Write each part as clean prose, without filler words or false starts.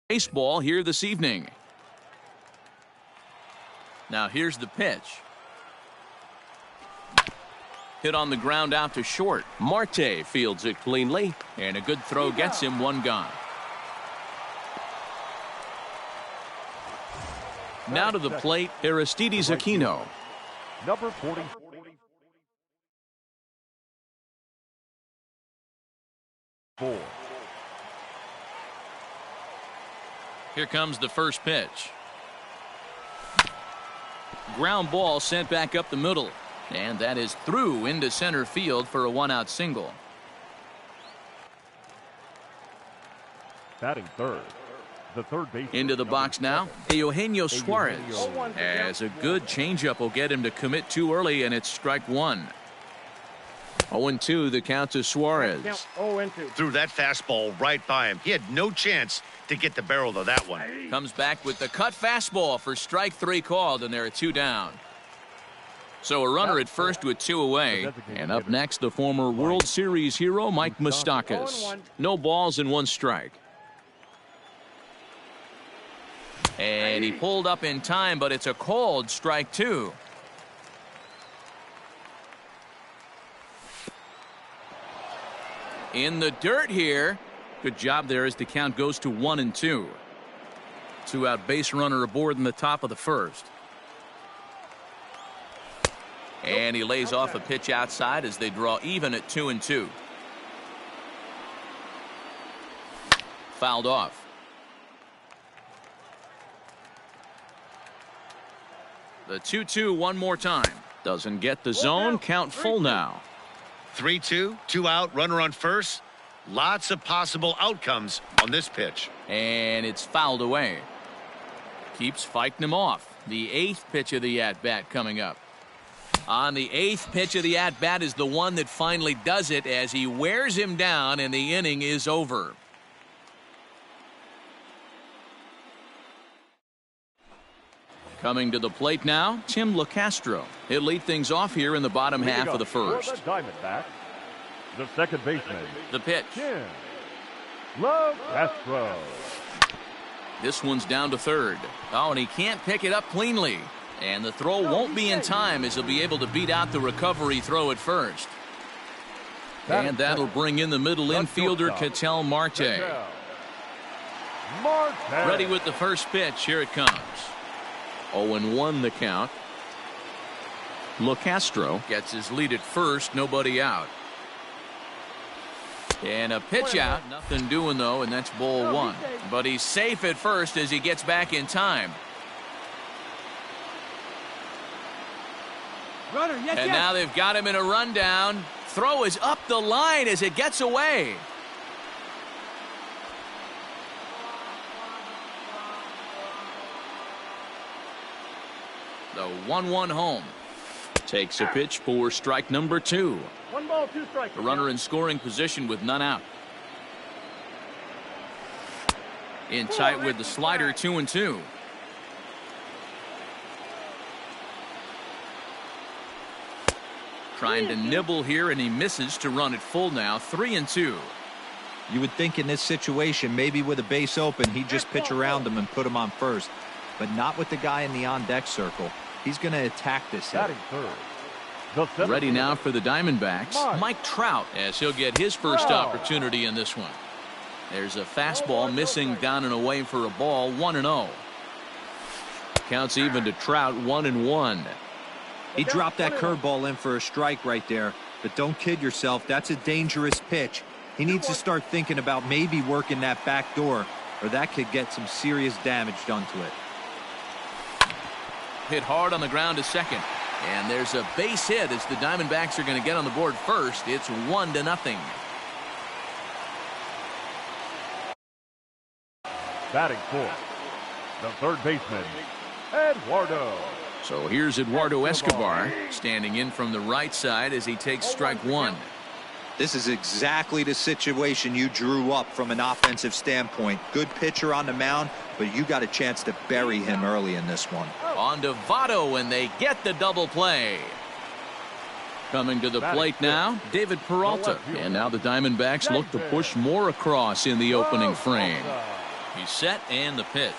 baseball here this evening. Now here's the pitch. Hit on the ground out to short. Marte fields it cleanly. And a good throw gets him one gone. Now to the plate, Aristides Aquino. Number 40. Here comes the first pitch. Ground ball sent back up the middle. And that is through into center field for a one-out single. Batting third. The third base. Into the box now, Eugenio Suarez. As a good changeup will get him to commit too early, and it's strike one. 0-2 the count to Suarez. Threw that fastball right by him. He had no chance to get the barrel of that one. Comes back with the cut fastball for strike three called, and there are two down. So a runner at first with two away. And up next, the former World Series hero Mike Moustakas. No balls and one strike. And he pulled up in time, but it's a called strike two. In the dirt here. Good job there as the count goes to 1-2. Two-out base runner aboard in the top of the first. And he lays off a pitch outside as they draw even at 2-2. Fouled off. The 2-2 one more time. Doesn't get the zone. Count full now. 3-2, two out, runner on first. Lots of possible outcomes on this pitch. And it's fouled away. Keeps fighting him off. The eighth pitch of the at-bat coming up. On the eighth pitch of the at-bat is the one that finally does it as he wears him down and the inning is over. Coming to the plate now, Tim LaCastro. He'll lead things off here in the bottom half of the first. Diamondback, the second baseman. The pitch. Tim LaCastro. This one's down to third. Oh, and he can't pick it up cleanly. And the throw won't be in time as he'll be able to beat out the recovery throw at first. And that'll bring in the middle infielder, Ketel Marte. Ready with the first pitch. Here it comes. 0-1 the count. LaCastro gets his lead at first. Nobody out. And a pitch out. Nothing doing, though, and that's ball one. But he's safe at first as he gets back in time. And now they've got him in a rundown. Throw is up the line as it gets away. The 1-1 home. Takes a pitch for strike number two. 1 ball, 2 strikes. The runner in scoring position with none out. In tight with the slider, 2-2. Trying to nibble here, and he misses to run it full now. 3-2. You would think in this situation, maybe with a base open, he'd just pitch around him and put him on first. But not with the guy in the on-deck circle. He's going to attack this hit. Ready now for the Diamondbacks, Mike Trout, as he'll get his first opportunity in this one. There's a fastball missing down and away for a ball. 1-0. Counts even to Trout. 1-1. He dropped that curveball in for a strike right there. But don't kid yourself. That's a dangerous pitch. He needs to start thinking about maybe working that back door, or that could get some serious damage done to it. Hit hard on the ground to second. And there's a base hit as the Diamondbacks are going to get on the board first. It's 1-0. Batting fourth, the third baseman, Eduardo. So here's Eduardo Escobar standing in from the right side as he takes strike one. This is exactly the situation you drew up from an offensive standpoint. Good pitcher on the mound, but you got a chance to bury him early in this one. On to Votto, and they get the double play. Coming to the plate now, David Peralta. And now the Diamondbacks look to push more across in the opening frame. He's set and the pitch.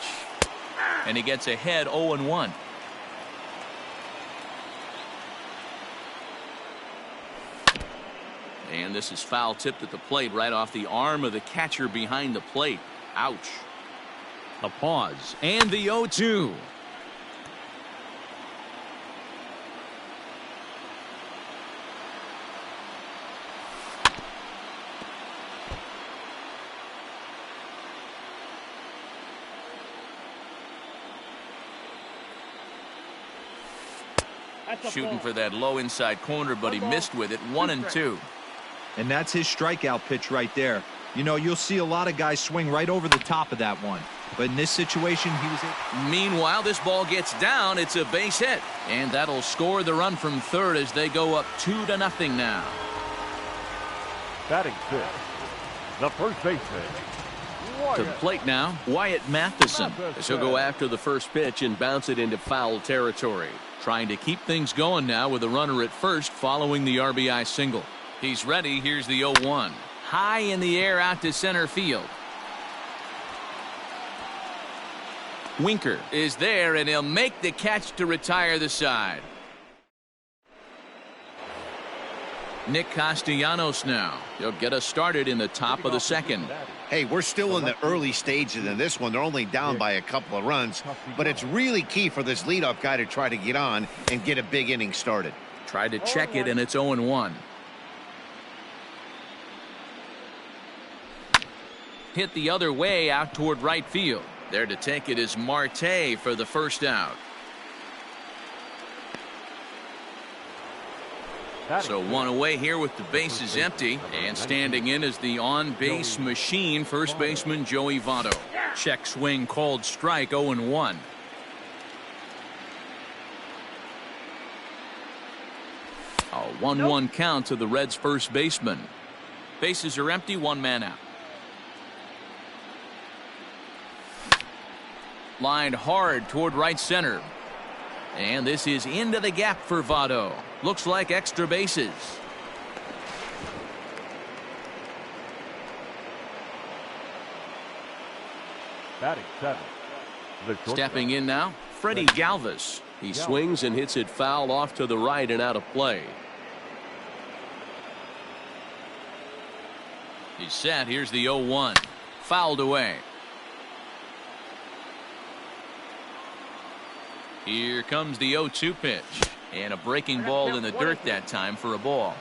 And he gets ahead 0-1. And this is foul tipped at the plate right off the arm of the catcher behind the plate. Ouch. A pause and the 0-2. Shooting for that low inside corner, but he missed with it. 1-2. And that's his strikeout pitch right there. You know, you'll see a lot of guys swing right over the top of that one. But in this situation, he was able. Meanwhile, this ball gets down. It's a base hit. And that'll score the run from third as they go up 2-0 now. Batting fifth, the first baseman. To the plate now, Wyatt Matheson. As he'll go after the first pitch and bounce it into foul territory. Trying to keep things going now with a runner at first following the RBI single. He's ready. Here's the 0-1. High in the air out to center field. Winker is there, and he'll make the catch to retire the side. Nick Castellanos now. He'll get us started in the top of the second. Hey, we're still in the early stages in this one. They're only down by a couple of runs, but it's really key for this leadoff guy to try to get on and get a big inning started. Tried to check it, and it's 0-1. Hit the other way out toward right field. There to take it is Marte for the first out. So one away here with the bases empty, and standing in is the on-base machine, first baseman Joey Votto. Check swing called strike. 0-1. A 1-1 count to the Reds' first baseman. Bases are empty, one man out. Lined hard toward right center. And this is into the gap for Votto. Looks like extra bases. Batting seventh. Stepping in now, Freddie Galvis. He swings and hits it foul off to the right and out of play. He's set. Here's the 0-1. Fouled away. Here comes the 0-2 pitch. And a breaking ball in the dirt that time for a ball.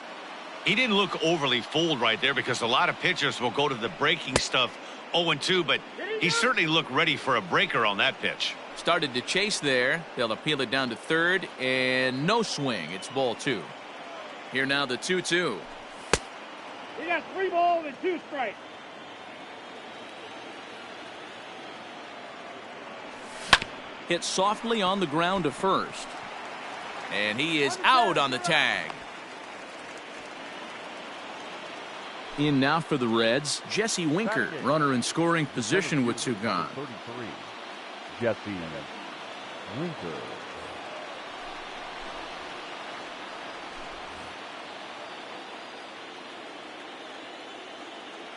He didn't look overly fooled right there because a lot of pitchers will go to the breaking stuff 0-2, but he certainly looked ready for a breaker on that pitch. Started to chase there. They'll appeal it down to third, and no swing. It's ball 2. Here now the 2-2. He got 3 balls and 2 strikes. Hit softly on the ground to first. And he is out on the tag. In now for the Reds, Jesse Winker, runner in scoring position with 2 gone. 33. Jesse Winker.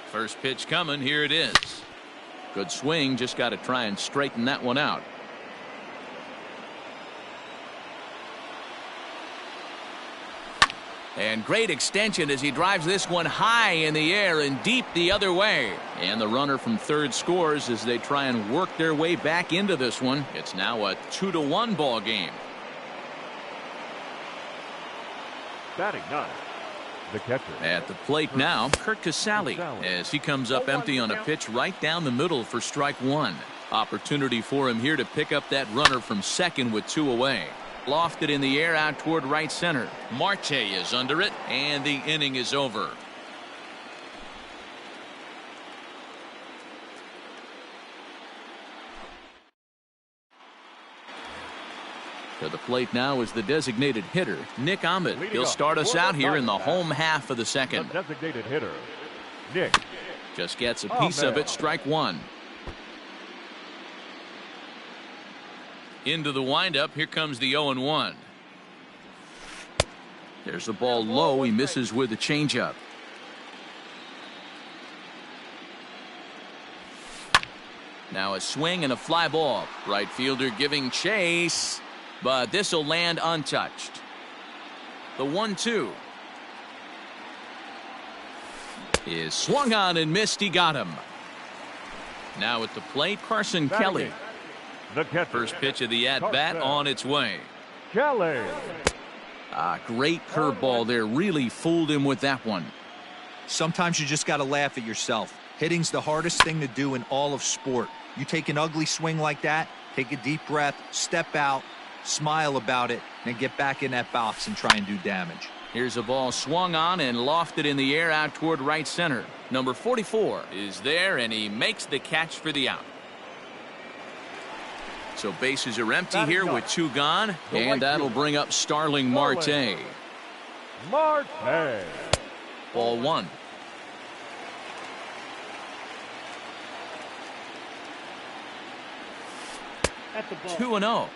First pitch coming. Here it is. Good swing. Just got to try and straighten that one out. And great extension as he drives this one high in the air and deep the other way. And the runner from third scores as they try and work their way back into this one. It's now a 2-1 ball game. Batting 9. The catcher. At the plate now, Kurt Casale as he comes up empty on a pitch right down the middle for strike 1. Opportunity for him here to pick up that runner from second with 2 away. Lofted in the air out toward right center. Marte is under it, and the inning is over. To the plate now is the designated hitter, Nick Ahmed. He'll start us out here in the home half of the second. The designated hitter, Nick. Just gets a piece of it, strike 1. Into the windup. Here comes the 0-1. There's the ball low. He misses with a changeup. Now a swing and a fly ball. Right fielder giving chase, but this will land untouched. The 1-2 is swung on and missed. He got him. Now at the plate, Carson Kelly. The catcher. First pitch of the at-bat on its way. Kelly. Great curveball there. Really fooled him with that one. Sometimes you just got to laugh at yourself. Hitting's the hardest thing to do in all of sport. You take an ugly swing like that, take a deep breath, step out, smile about it, and get back in that box and try and do damage. Here's a ball swung on and lofted in the air out toward right center. Number 44 is there, and he makes the catch for the out. So bases are empty here with 2 gone, and that'll bring up Starling Marte. Marte. Ball 1. At the ball. 2-0.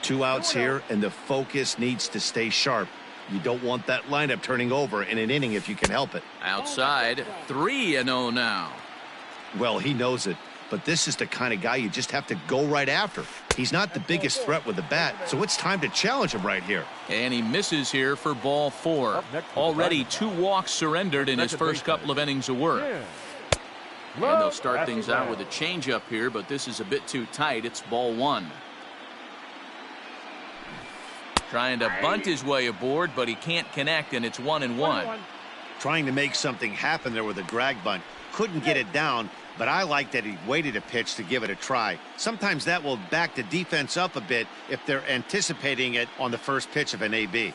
2 outs here, and the focus needs to stay sharp. You don't want that lineup turning over in an inning if you can help it. Outside, 3-0 now. Well, he knows it, but this is the kind of guy you just have to go right after. He's not the biggest threat with the bat, so it's time to challenge him right here. And he misses here for ball 4. Already 2 walks surrendered in his first couple of innings of work. And they'll start things out with a changeup here, but this is a bit too tight. It's ball 1. Trying to bunt his way aboard, but he can't connect, and it's 1-1. Trying to make something happen there with a drag bunt. Couldn't get it down, but I like that he waited a pitch to give it a try. Sometimes that will back the defense up a bit if they're anticipating it on the first pitch of an AB.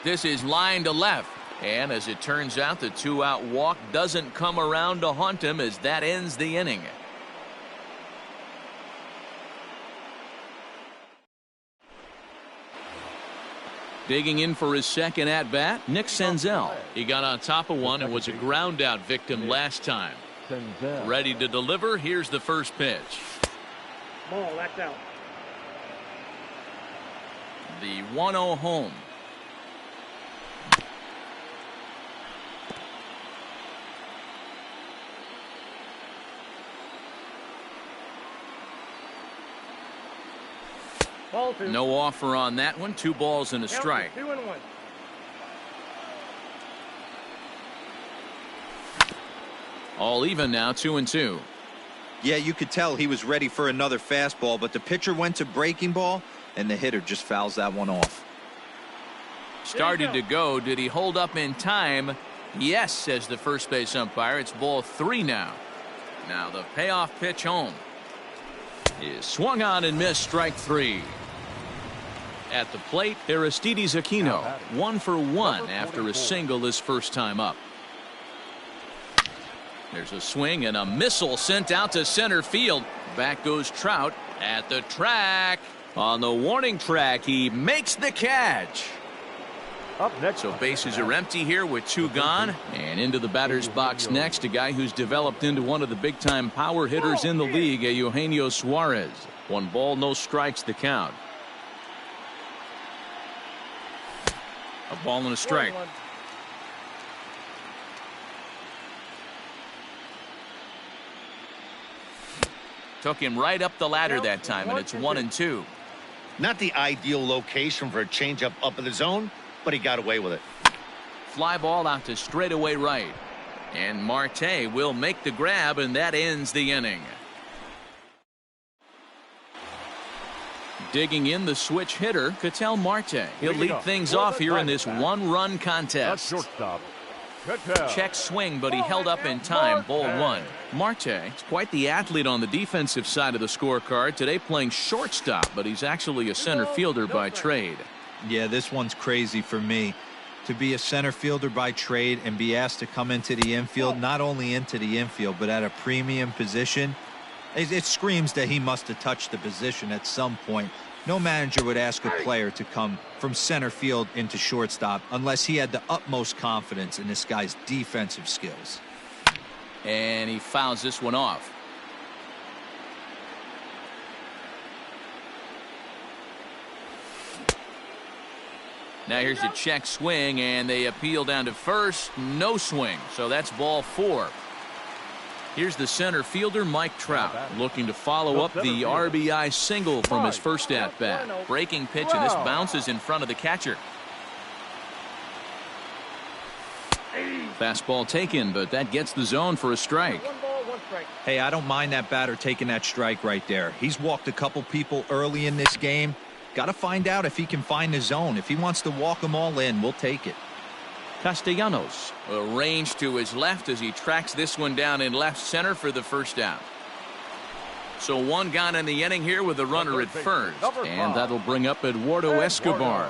This is line to left. And as it turns out, the 2-out walk doesn't come around to haunt him as that ends the inning. Digging in for his second at-bat, Nick Senzel. He got on top of one and was a ground-out victim last time. Ready to deliver. Here's the first pitch. Ball, that's out. The 1-0 home. No offer on that one. 2 balls and a strike. 2-1. All even now, 2-2. Yeah, you could tell he was ready for another fastball, but the pitcher went to breaking ball, and the hitter just fouls that one off. Started to go. Did he hold up in time? Yes, says the first base umpire. It's ball 3 now. Now the payoff pitch home is swung on and missed. Strike 3. At the plate, Aristides Aquino, 1 for 1 after a single his first time up. There's a swing and a missile sent out to center field. Back goes Trout at the track. On the warning track, he makes the catch. Up next. So bases are empty here with 2 gone. And into the batter's box next, a guy who's developed into one of the big-time power hitters in the league, Eugenio Suarez. 1 ball, no strikes, the count. A ball and a strike. Took him right up the ladder that time, and it's 1-2. Not the ideal location for a changeup up in the zone, but he got away with it. Fly ball out to straightaway right. And Marte will make the grab, and that ends the inning. Digging in, the switch hitter, Ketel Marte. He'll lead things off here in this 1-run contest. Shortstop. Check swing, but he held up in time. Ball 1. Marte is quite the athlete on the defensive side of the scorecard. Today playing shortstop, but he's actually a center fielder by trade. Yeah, this one's crazy for me. To be a center fielder by trade and be asked to come into the infield, not only into the infield, but at a premium position, it screams that he must have touched the position at some point. No manager would ask a player to come from center field into shortstop unless he had the utmost confidence in this guy's defensive skills. And he fouls this one off. Now here's a check swing, and they appeal down to first. No swing, so that's ball 4. Here's the center fielder, Mike Trout, looking to follow up the RBI single from his first at-bat. Breaking pitch, and this bounces in front of the catcher. Fastball taken, but that gets the zone for a strike. Hey, I don't mind that batter taking that strike right there. He's walked a couple people early in this game. Got to find out if he can find the zone. If he wants to walk them all in, we'll take it. Castellanos arranged to his left as he tracks this one down in left center for the first out. So one gone in the inning here with a runner at first, and that'll bring up Eduardo Escobar.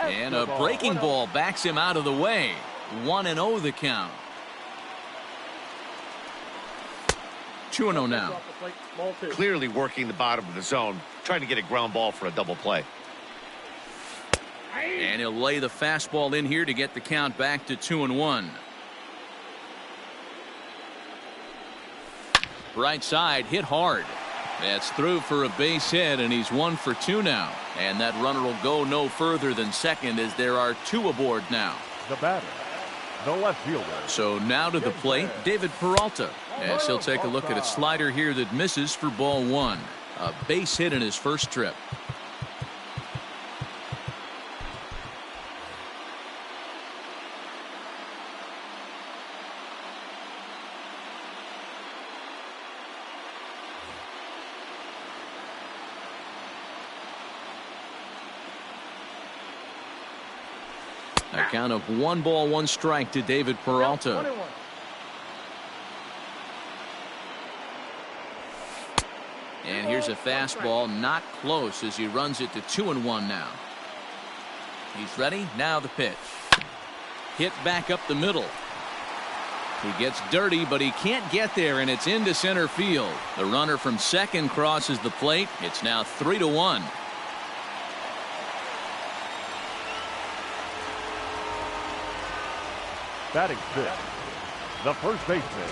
And a breaking ball backs him out of the way. 1-0 the count. 2-0 now. Clearly working the bottom of the zone, trying to get a ground ball for a double play. And he'll lay the fastball in here to get the count back to 2-1. Right side hit hard. That's through for a base hit, and he's 1 for 2 now. And that runner will go no further than second as there are 2 aboard now. The batter, the left fielder. So now to the plate, David Peralta, as he'll take a look at a slider here that misses for ball 1. A base hit in his first trip. A count of 1 ball, 1 strike to David Peralta. And here's a fastball, not close, as he runs it to 2-1 now. He's ready. Now the pitch. Hit back up the middle. He gets dirty, but he can't get there, and it's into center field. The runner from second crosses the plate. It's now 3-1. Batting fifth, the first baseman,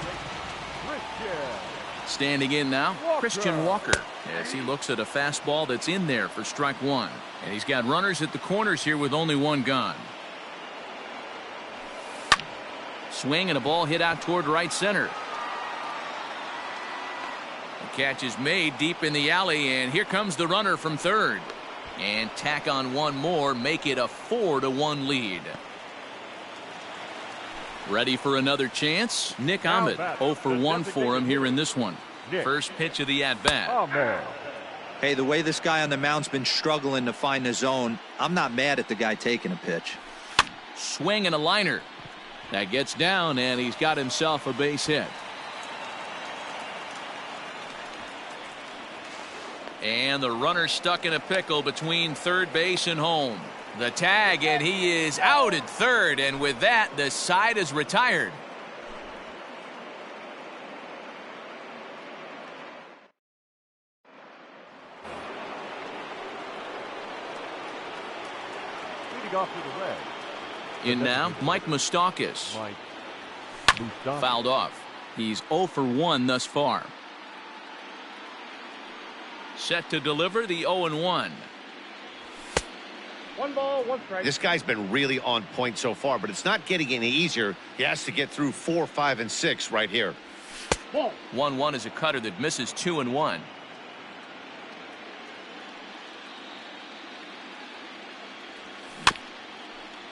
standing in now, Christian Walker, as he looks at a fastball that's in there for strike 1. And he's got runners at the corners here with only 1 gone. Swing and a ball hit out toward right center. The catch is made deep in the alley, and here comes the runner from third. And tack on 1 more, make it a 4-1 lead. Ready for another chance? Nick Ahmed, 0 for 1 for him here in this one. First pitch of the at-bat. Hey, the way this guy on the mound's been struggling to find the zone, I'm not mad at the guy taking a pitch. Swing and a liner. That gets down, and he's got himself a base hit. And the runner stuck in a pickle between third base and home. The tag, and he is out at third, and with that, the side is retired. Leading off to the red. In now, Mike Moustakas. Fouled off. He's 0 for 1 thus far. Set to deliver the 0-1. 1 ball, 1 strike. This guy's been really on point so far, but it's not getting any easier. He has to get through 4, 5, and 6 right here. 1-1 is a cutter that misses 2-1.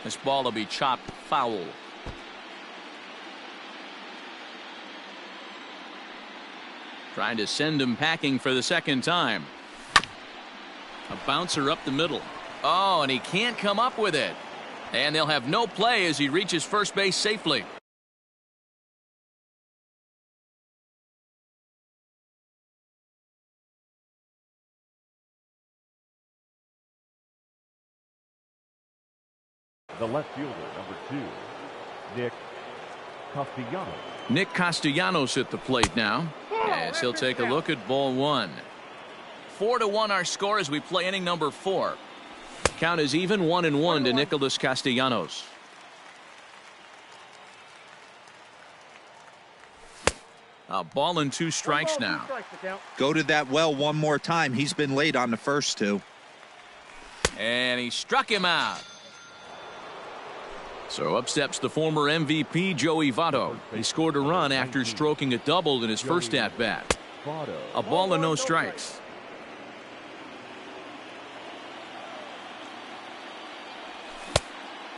This ball will be chopped foul. Trying to send him packing for the second time. A bouncer up the middle. Oh, and he can't come up with it. And they'll have no play as he reaches first base safely. The left fielder, number 2, Nick Castellanos. Nick Castellanos at the plate now, as he'll take a look at ball 1. 4-1 our score as we play inning number 4. Count is even, 1-1 to Nicholas Castellanos. A ball and 2 strikes now. Go to that well one more time. He's been late on the first 2. And he struck him out. So up steps the former MVP Joey Votto. He scored a run after stroking a double in his first at-bat. A ball and no strikes.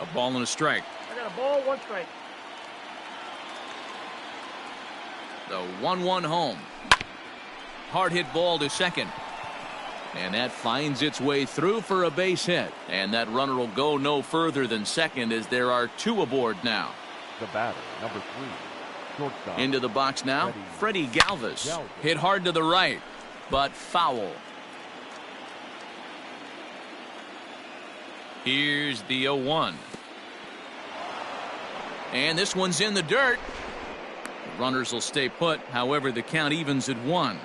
A ball and a strike. I got a ball, 1 strike. The 1-1 home. Hard hit ball to second. And that finds its way through for a base hit. And that runner will go no further than second as there are 2 aboard now. The batter, number 3, shortstop. Into the box now, Freddie Galvis. Hit hard to the right, but foul. Here's the 0-1. And this one's in the dirt. The runners will stay put. However, the count evens at 1.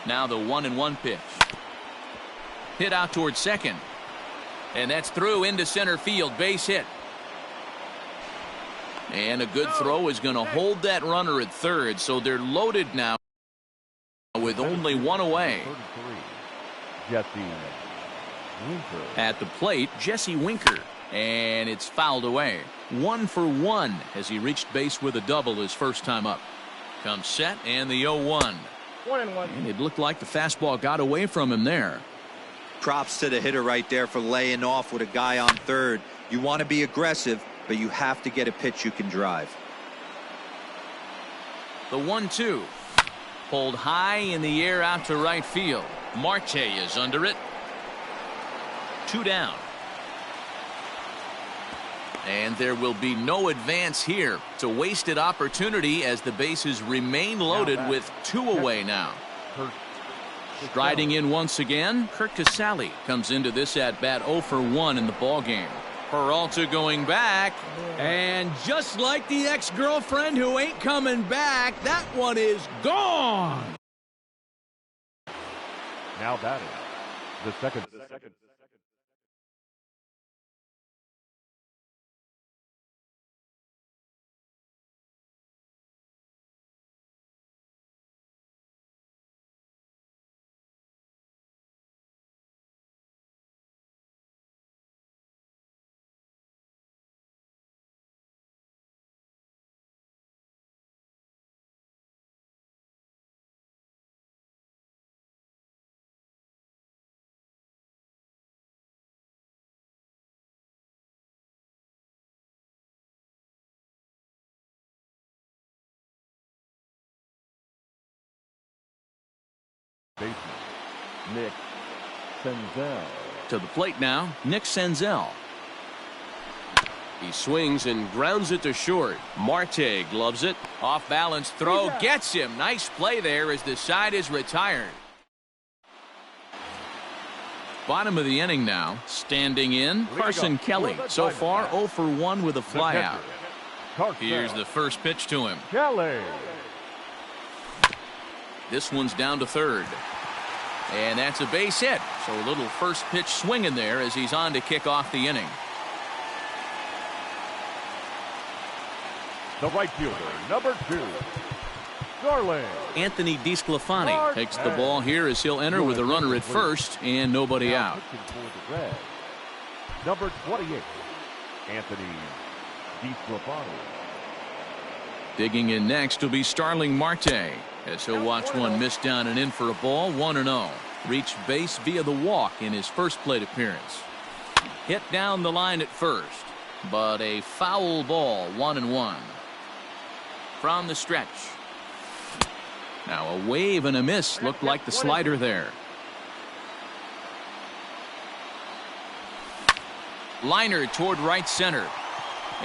Now the 1-1 pitch. Hit out towards second. And that's through into center field. Base hit. And a good throw is going to hold that runner at third. So they're loaded now with only 1 away. Jesse Winker. At the plate, Jesse Winker. And it's fouled away. 1 for 1 as he reached base with a double his first time up. Comes set and the 0-1. 1-1. And it looked like the fastball got away from him there. Props to the hitter right there for laying off with a guy on third. You want to be aggressive, but you have to get a pitch you can drive. The 1-2. Pulled high in the air out to right field. Marte is under it. 2 down. And there will be no advance here. It's a wasted opportunity as the bases remain loaded with 2 away now. Striding in once again, Kurt Casale comes into this at-bat 0 for 1 in the ballgame. Peralta going back. And just like the ex-girlfriend who ain't coming back, that one is gone. Now batting, the second. Baseman, Nick Senzel. To the plate now, Nick Senzel. He swings and grounds it to short. Marte gloves it. Off balance throw gets him. Nice play there as the side is retired. Bottom of the inning now. Standing in, Carson Kelly. So far 0 for 1 with a flyout. Here's the first pitch to him. Kelly. This one's down to third. And that's a base hit. So a little first pitch swing in there as he's on to kick off the inning. The right fielder, number 2, Darling. Anthony DeSclafani takes the ball here as he'll enter with a runner at first and nobody out. Number 28, Anthony DeSclafani. Digging in next will be Starling Marte as he'll watch one miss down and in for a ball. 1-0. Reached base via the walk in his first plate appearance. Hit down the line at first, but a foul ball. 1-1. From the stretch. Now a wave and a miss. Looked like the slider there. Liner toward right center.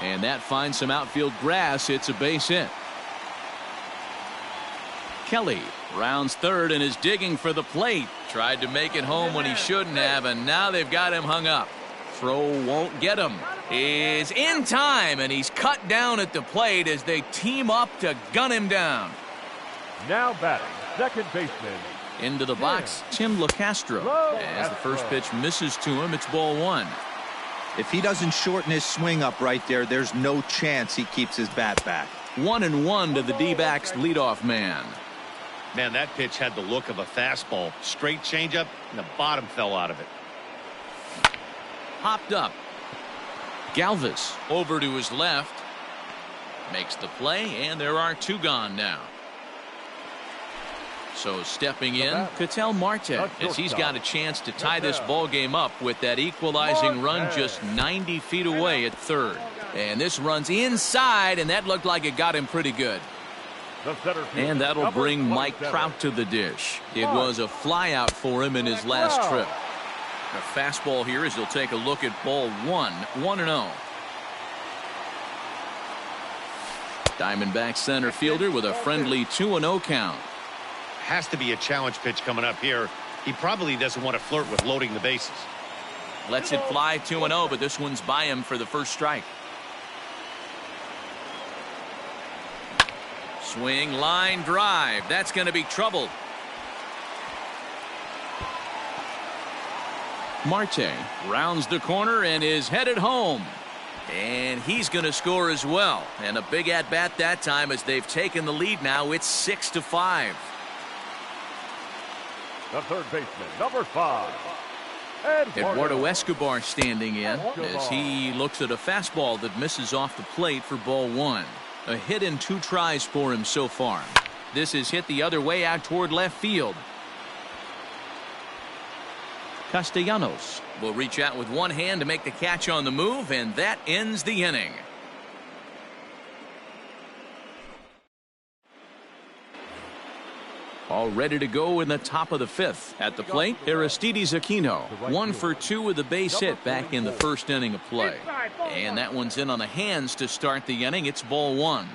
And that finds some outfield grass. It's a base hit. Kelly rounds third and is digging for the plate. Tried to make it home when he shouldn't have, and now they've got him hung up. Throw won't get him. Is in time, and he's cut down at the plate as they team up to gun him down. Now batting, second baseman. Into the box, Tim LaCastro. As the first pitch misses to him, it's ball 1. If he doesn't shorten his swing up right there, there's no chance he keeps his bat back. 1-1 to the D-backs leadoff man. Man, that pitch had the look of a fastball. Straight changeup, and the bottom fell out of it. Hopped up. Galvis over to his left. Makes the play, and there are 2 gone now. So stepping in, Ketel Marte, as he's got a chance to tie this ball game up with that equalizing run just 90 feet away at third. And this runs inside, and that looked like it got him pretty good. And that'll bring Mike Trout to the dish. It was a flyout for him in his last trip. A fastball here as he'll take a look at ball 1, 1-0. Diamondback center fielder with a friendly 2-0 count. Has to be a challenge pitch coming up here. He probably doesn't want to flirt with loading the bases. Lets it fly 2-0, but this one's by him for the first strike. Swing, line drive. That's going to be trouble. Marte rounds the corner and is headed home. And he's going to score as well. And a big at-bat that time as they've taken the lead now. It's 6-5. The third baseman, number 5. Eduardo Escobar standing in as he looks at a fastball that misses off the plate for ball 1. A hit in 2 tries for him so far. This is hit the other way out toward left field. Castellanos will reach out with one hand to make the catch on the move, and that ends the inning. All ready to go in the top of the 5th. At the plate, Aristides Aquino. 1 for 2 with a base hit back in the first inning of play. And that one's in on the hands to start the inning. It's ball 1.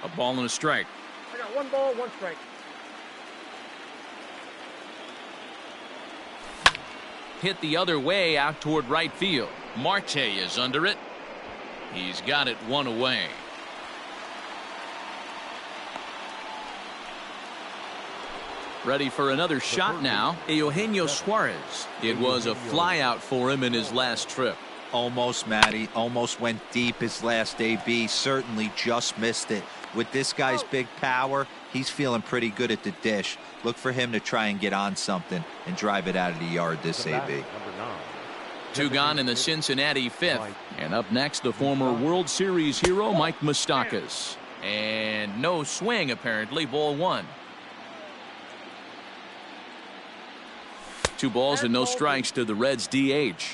A ball and a strike. I got 1 ball, 1 strike. Hit the other way out toward right field. Marte is under it. He's got it 1 away. Ready for another shot now. Eugenio Suarez. It was a flyout for him in his last trip. Almost, Matty. Almost went deep his last AB. Certainly just missed it. With this guy's big power, he's feeling pretty good at the dish. Look for him to try and get on something and drive it out of the yard this AB. 2 gone in the Cincinnati 5th. And up next, the former World Series hero, Mike Moustakas. And no swing, apparently. Ball 1. 2 balls and no strikes to the Reds DH.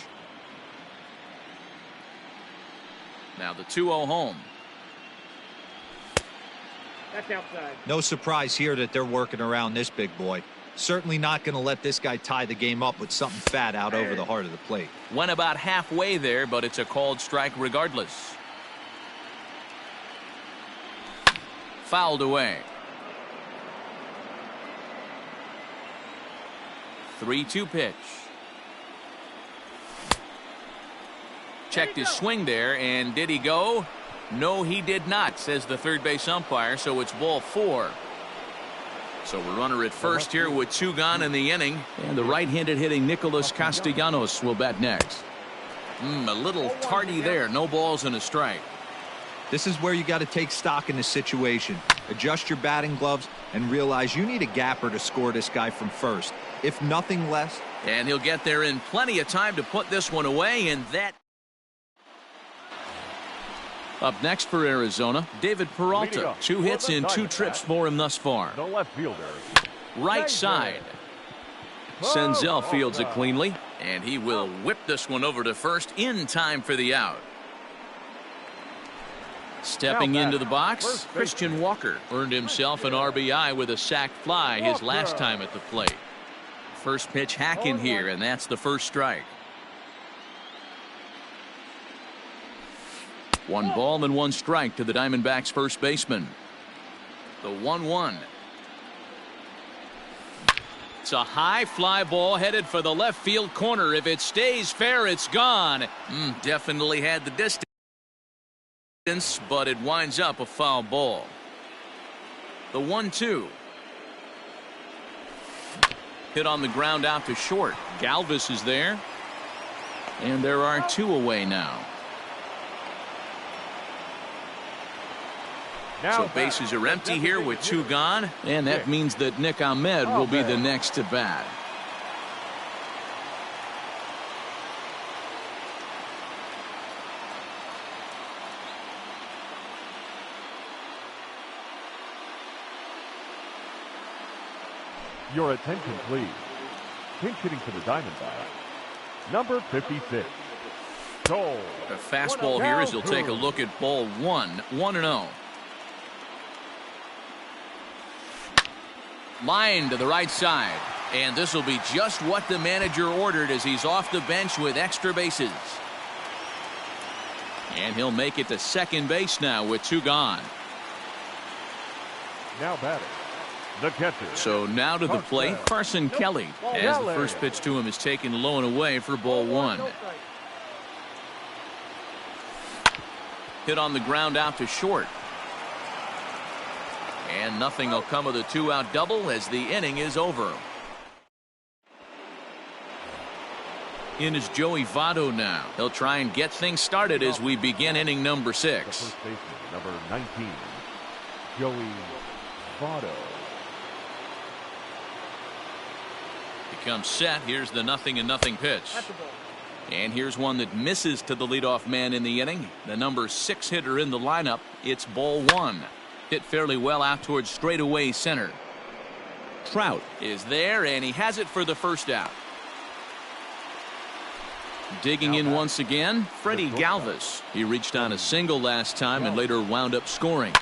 Now the 2-0 home. That's outside. No surprise here that they're working around this big boy. Certainly not going to let this guy tie the game up with something fat out over the heart of the plate. Went about halfway there, but it's a called strike regardless. Fouled away. 3-2 pitch. Checked his swing there, and did he go? No, he did not, says the third base umpire, so it's ball 4. So we're runner at first here with 2 gone in the inning, and the right-handed hitting Nicholas Castellanos will bat next. A little tardy there. No balls and a strike. This is where you got to take stock in the situation. Adjust your batting gloves and realize you need a gapper to score this guy from first, if nothing less. And he'll get there in plenty of time to put this one away, and that. Up next for Arizona, David Peralta. 2 hits in 2 trips for him thus far. The left fielder. Right side. Senzel fields it cleanly, and he will whip this one over to first in time for the out. Stepping into the box, Christian Walker earned himself an RBI with a sac fly his last time at the plate. First pitch hack in here, and that's the first strike. 1 ball and 1 strike to the Diamondbacks first baseman. The 1-1. It's a high fly ball headed for the left field corner. If it stays fair, it's gone. Definitely had the distance, but it winds up a foul ball. The 1-2. Hit on the ground out to short. Galvis is there. And there are 2 away now. So bases are empty here with 2 gone, and that means that Nick Ahmed will be the next to bat. Your attention, please. Pinch hitting for the Diamondbacks, number 56. Joel. A fastball here as he'll take a look at ball 1, 1-0. Line to the right side, and this will be just what the manager ordered as he's off the bench with extra bases. And he'll make it to second base now with 2 gone. Now batting, the catcher. So now to the plate, Carson Kelly, as the first pitch to him is taken low and away for ball 1. Hit on the ground out to short. And nothing will come of the 2-out double as the inning is over. In is Joey Votto now. He'll try and get things started as we begin inning number 6. The first baseman, number 19, Joey Votto. He comes set. Here's the 0-0 pitch. And here's one that misses to the leadoff man in the inning. The number 6 hitter in the lineup. It's ball 1. Hit fairly well out towards straightaway center. Trout is there, and he has it for the first out. Digging in once again, Freddie Galvis. He reached on a single last time and later wound up scoring.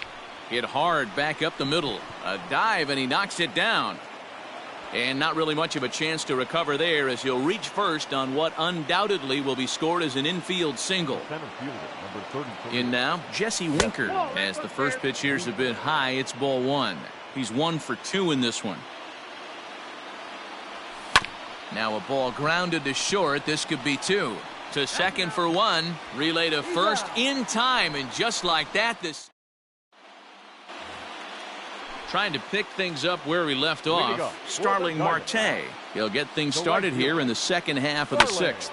Hit hard back up the middle. A dive, and he knocks it down. And not really much of a chance to recover there as he'll reach first on what undoubtedly will be scored as an infield single. In now, Jesse Winker, as the first pitch here's a bit high. It's ball 1. He's 1 for 2 in this one. Now a ball grounded to short. This could be 2. To second for 1. Relay to first in time, and just like that, this trying to pick things up where we left off. Starling Marte. He'll get things started here in the second half of the 6th.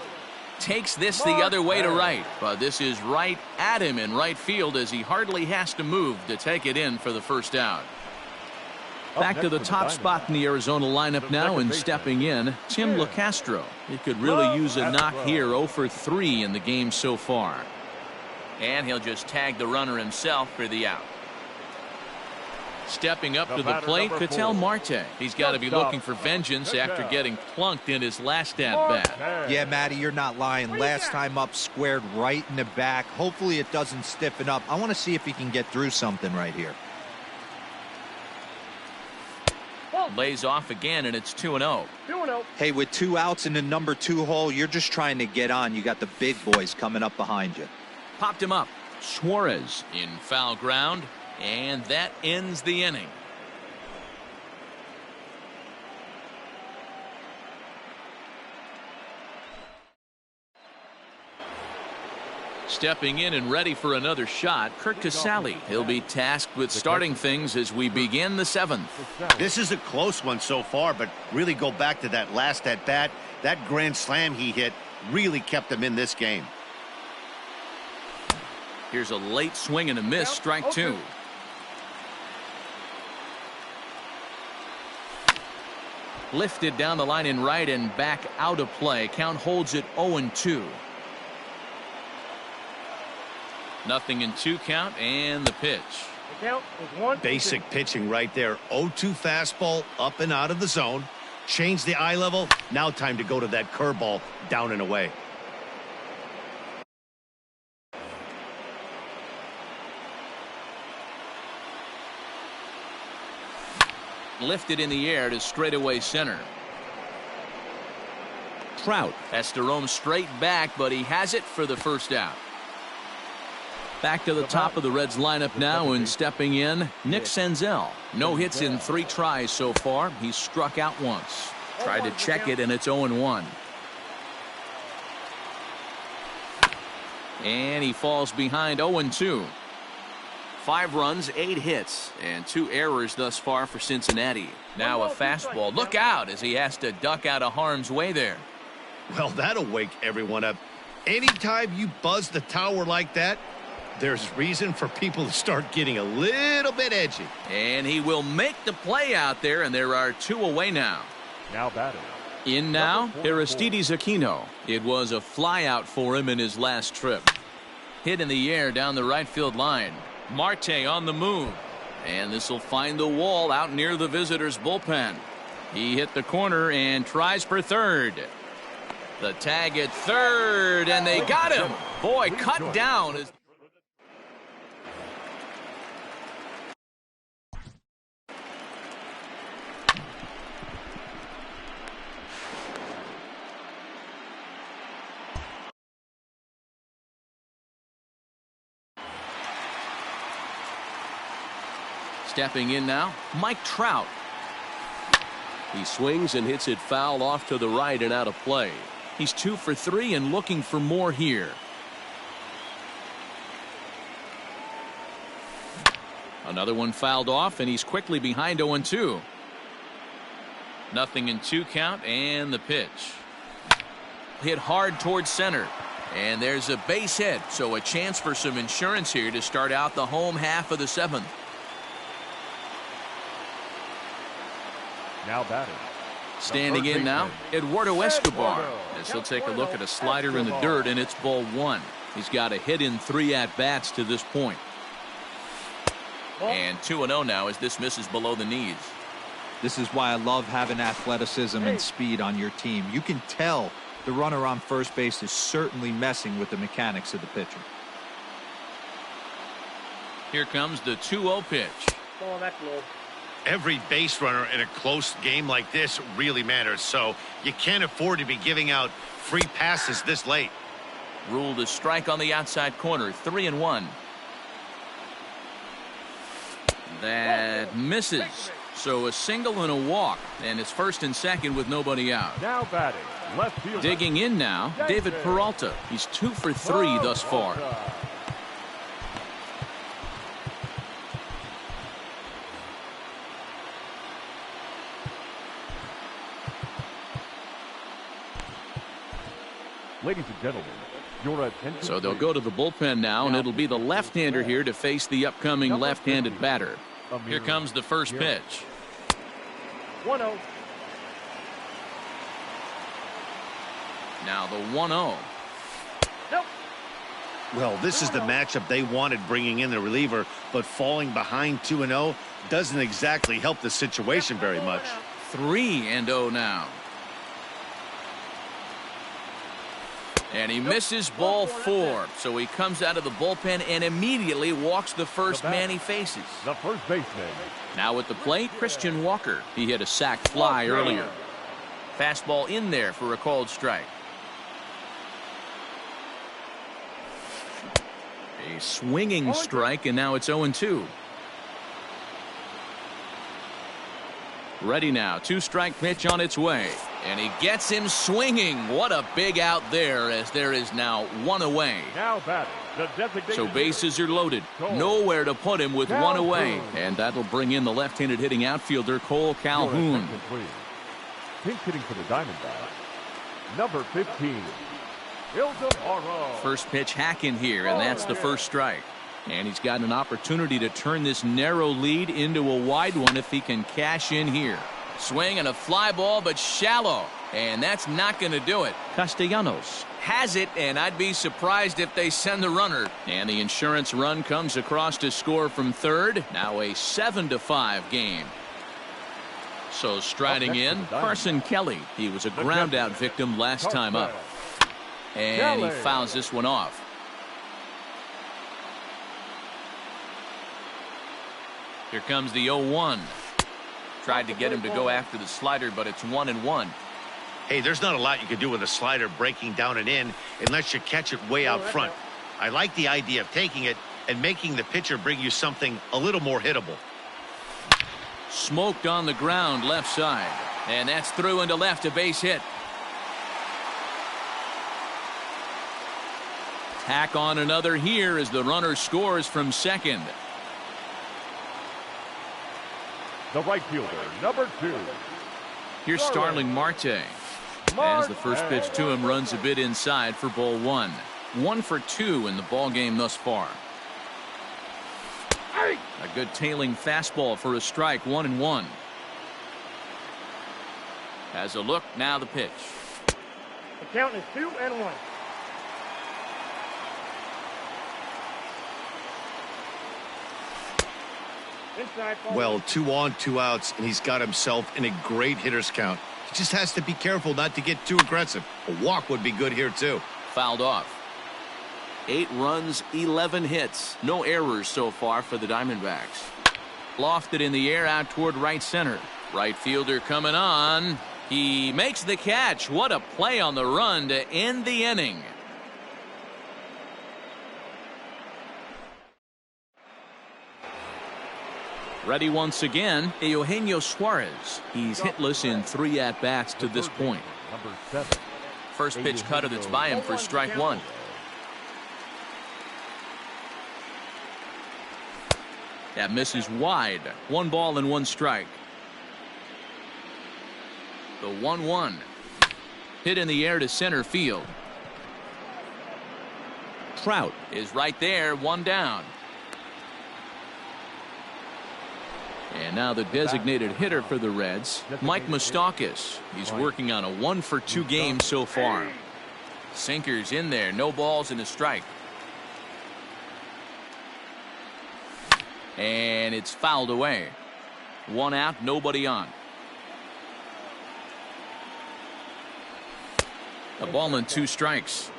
Takes this the other way to right, but this is right at him in right field as he hardly has to move to take it in for the first out. Back to the top spot in the Arizona lineup now, and stepping in, Tim LeCastro. He could really use a knock here. 0 for 3 in the game so far. And he'll just tag the runner himself for the out. Stepping up to the plate, Ketel Marte. He's got to be looking for vengeance after getting plunked in his last at-bat. Yeah, Matty, you're not lying. Last time up, squared right in the back. Hopefully it doesn't stiffen up. I want to see if he can get through something right here. Lays off again, and it's 2-0. Hey, with 2 outs in the number 2 hole, you're just trying to get on. You got the big boys coming up behind you. Popped him up. Suarez in foul ground. And that ends the inning. Stepping in and ready for another shot, Kurt Casale. He'll be tasked with starting things as we begin the 7th. This is a close one so far, but really go back to that last at bat. That grand slam he hit really kept him in this game. Here's a late swing and a miss. Strike 2. Lifted down the line in right and back out of play. Count holds it 0-2. Nothing in 2 count, and the pitch. The count is 1. Basic pitching right there. 0-2 fastball up and out of the zone. Change the eye level. Now time to go to that curveball down and away. Lifted in the air to straightaway center. Trout has to roam straight back, but he has it for the first out. Back to the top of the Reds lineup now, and stepping in, Nick Senzel. No hits in 3 tries so far. He's struck out once. Tried to check it, and it's 0-1. And he falls behind 0-2. 5 runs, 8 hits, and 2 errors thus far for Cincinnati. Now a fastball. Look out as he has to duck out of harm's way there. Well, that'll wake everyone up. Anytime you buzz the tower like that, There's reason for people to start getting a little bit edgy. And he will make the play out there, and there are 2 away now. Now batting. In now, Aristides Aquino. It was a flyout for him in his last trip. Hit in the air down the right field line. Marte on the move. And this will find the wall out near the visitors' bullpen. He hit the corner and tries for third. The tag at third, and they got him. Boy, cut down. Stepping in now, Mike Trout. He swings and hits it foul off to the right and out of play. He's 2 for 3 and looking for more here. Another one fouled off, and he's quickly behind 0-2. Nothing in 2 count, and the pitch. Hit hard towards center. And there's a base hit, so a chance for some insurance here to start out the home half of the 7th. Now batting. Standing in now, Eduardo Escobar. As he'll take a look at a slider in the dirt, and it's ball 1. He's got a hit in 3 at-bats to this point. And 2-0 now as this misses below the knees. This is why I love having athleticism and speed on your team. You can tell the runner on first base is certainly messing with the mechanics of the pitcher. Here comes the 2-0 pitch. Oh, that's low. Every base runner in a close game like this really matters, so you can't afford to be giving out free passes this late. Ruled a strike on the outside corner, 3-1. That misses. So a single and a walk, and it's 1st and 2nd with nobody out. Now batting. Left field. Digging in now, David Peralta. He's 2 for 3 thus far. Ladies and gentlemen, your attention. So they'll go to the bullpen now, and it'll be the left-hander here to face the upcoming left-handed batter. Here comes the first pitch. 1-0. Now the 1-0. Nope. Well, this is the matchup they wanted, bringing in the reliever, but falling behind 2-0 doesn't exactly help the situation very much. 3-0 now. And he misses ball 4, so he comes out of the bullpen and immediately walks the first man he faces. The first baseman. Now at the plate, Christian Walker. He hit a sac fly earlier. Fastball in there for a called strike. A swinging strike, and now it's 0-2. Ready now, 2-strike pitch on its way. And he gets him swinging. What a big out there, as there is now 1 away. Now batting. The designated So bases are loaded. Nowhere to put him with 1 away. And that'll bring in the left-handed hitting outfielder Cole Calhoun. Pinch hitting for the Diamondbacks. Number 15. First pitch hack in here, and that's the first strike. And he's got an opportunity to turn this narrow lead into a wide one if he can cash in here. Swing and a fly ball, but shallow. And that's not going to do it. Castellanos has it, and I'd be surprised if they send the runner. And the insurance run comes across to score from third. Now a 7-5 game. So striding in, Carson Kelly. He was a ground out victim last time up. And he fouls this one off. Here comes the 0-1. Tried to get him to go after the slider, but it's 1-1. Hey, there's not a lot you can do with a slider breaking down and in unless you catch it way out front. I like the idea of taking it and making the pitcher bring you something a little more hittable. Smoked on the ground left side, and that's through into left, a base hit. Tack on another here as the runner scores from second. The right fielder, number 2. Here's Starling Marte. As the first pitch to him runs a bit inside for ball 1. 1 for 2 in the ball game thus far. A good tailing fastball for a strike. 1-1. Has a look. Now the pitch. The count is 2-1. Inside, Well, 2 on, 2 outs, and he's got himself in a great hitter's count. He just has to be careful not to get too aggressive. A walk would be good here, too. Fouled off. 8 runs, 11 hits. No errors so far for the Diamondbacks. Lofted in the air out toward right center. Right fielder coming on. He makes the catch. What a play on the run to end the inning. Ready once again, Eugenio Suarez. He's hitless in 3 at-bats to this point. Number 7. First pitch cutter that's by him for strike 1. That misses wide. 1 ball and 1 strike. The 1-1. Hit in the air to center field. Trout is right there. 1 down. And now the designated hitter for the Reds, Mike Moustakas. He's working on a 1-for-2 game so far. Sinkers in there. No balls and a strike. And it's fouled away. 1 out, nobody on. A ball and 2 strikes.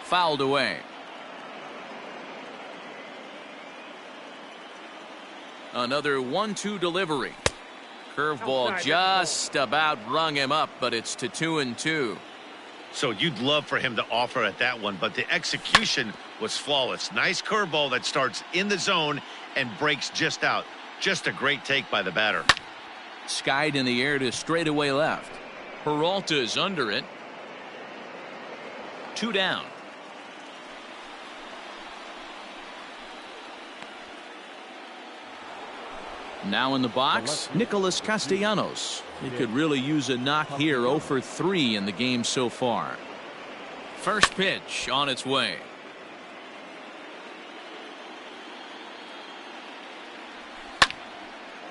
Fouled away. Another 1-2 delivery. Curveball just about rung him up, but it's to 2-2. So you'd love for him to offer at that one, but the execution was flawless. Nice curveball that starts in the zone and breaks just out. Just a great take by the batter. Skied in the air to straightaway left. Peralta is under it. 2 down. Now in the box, Nicholas Castellanos. He could really use a knock here. 0-for-3 in the game so far. First pitch on its way.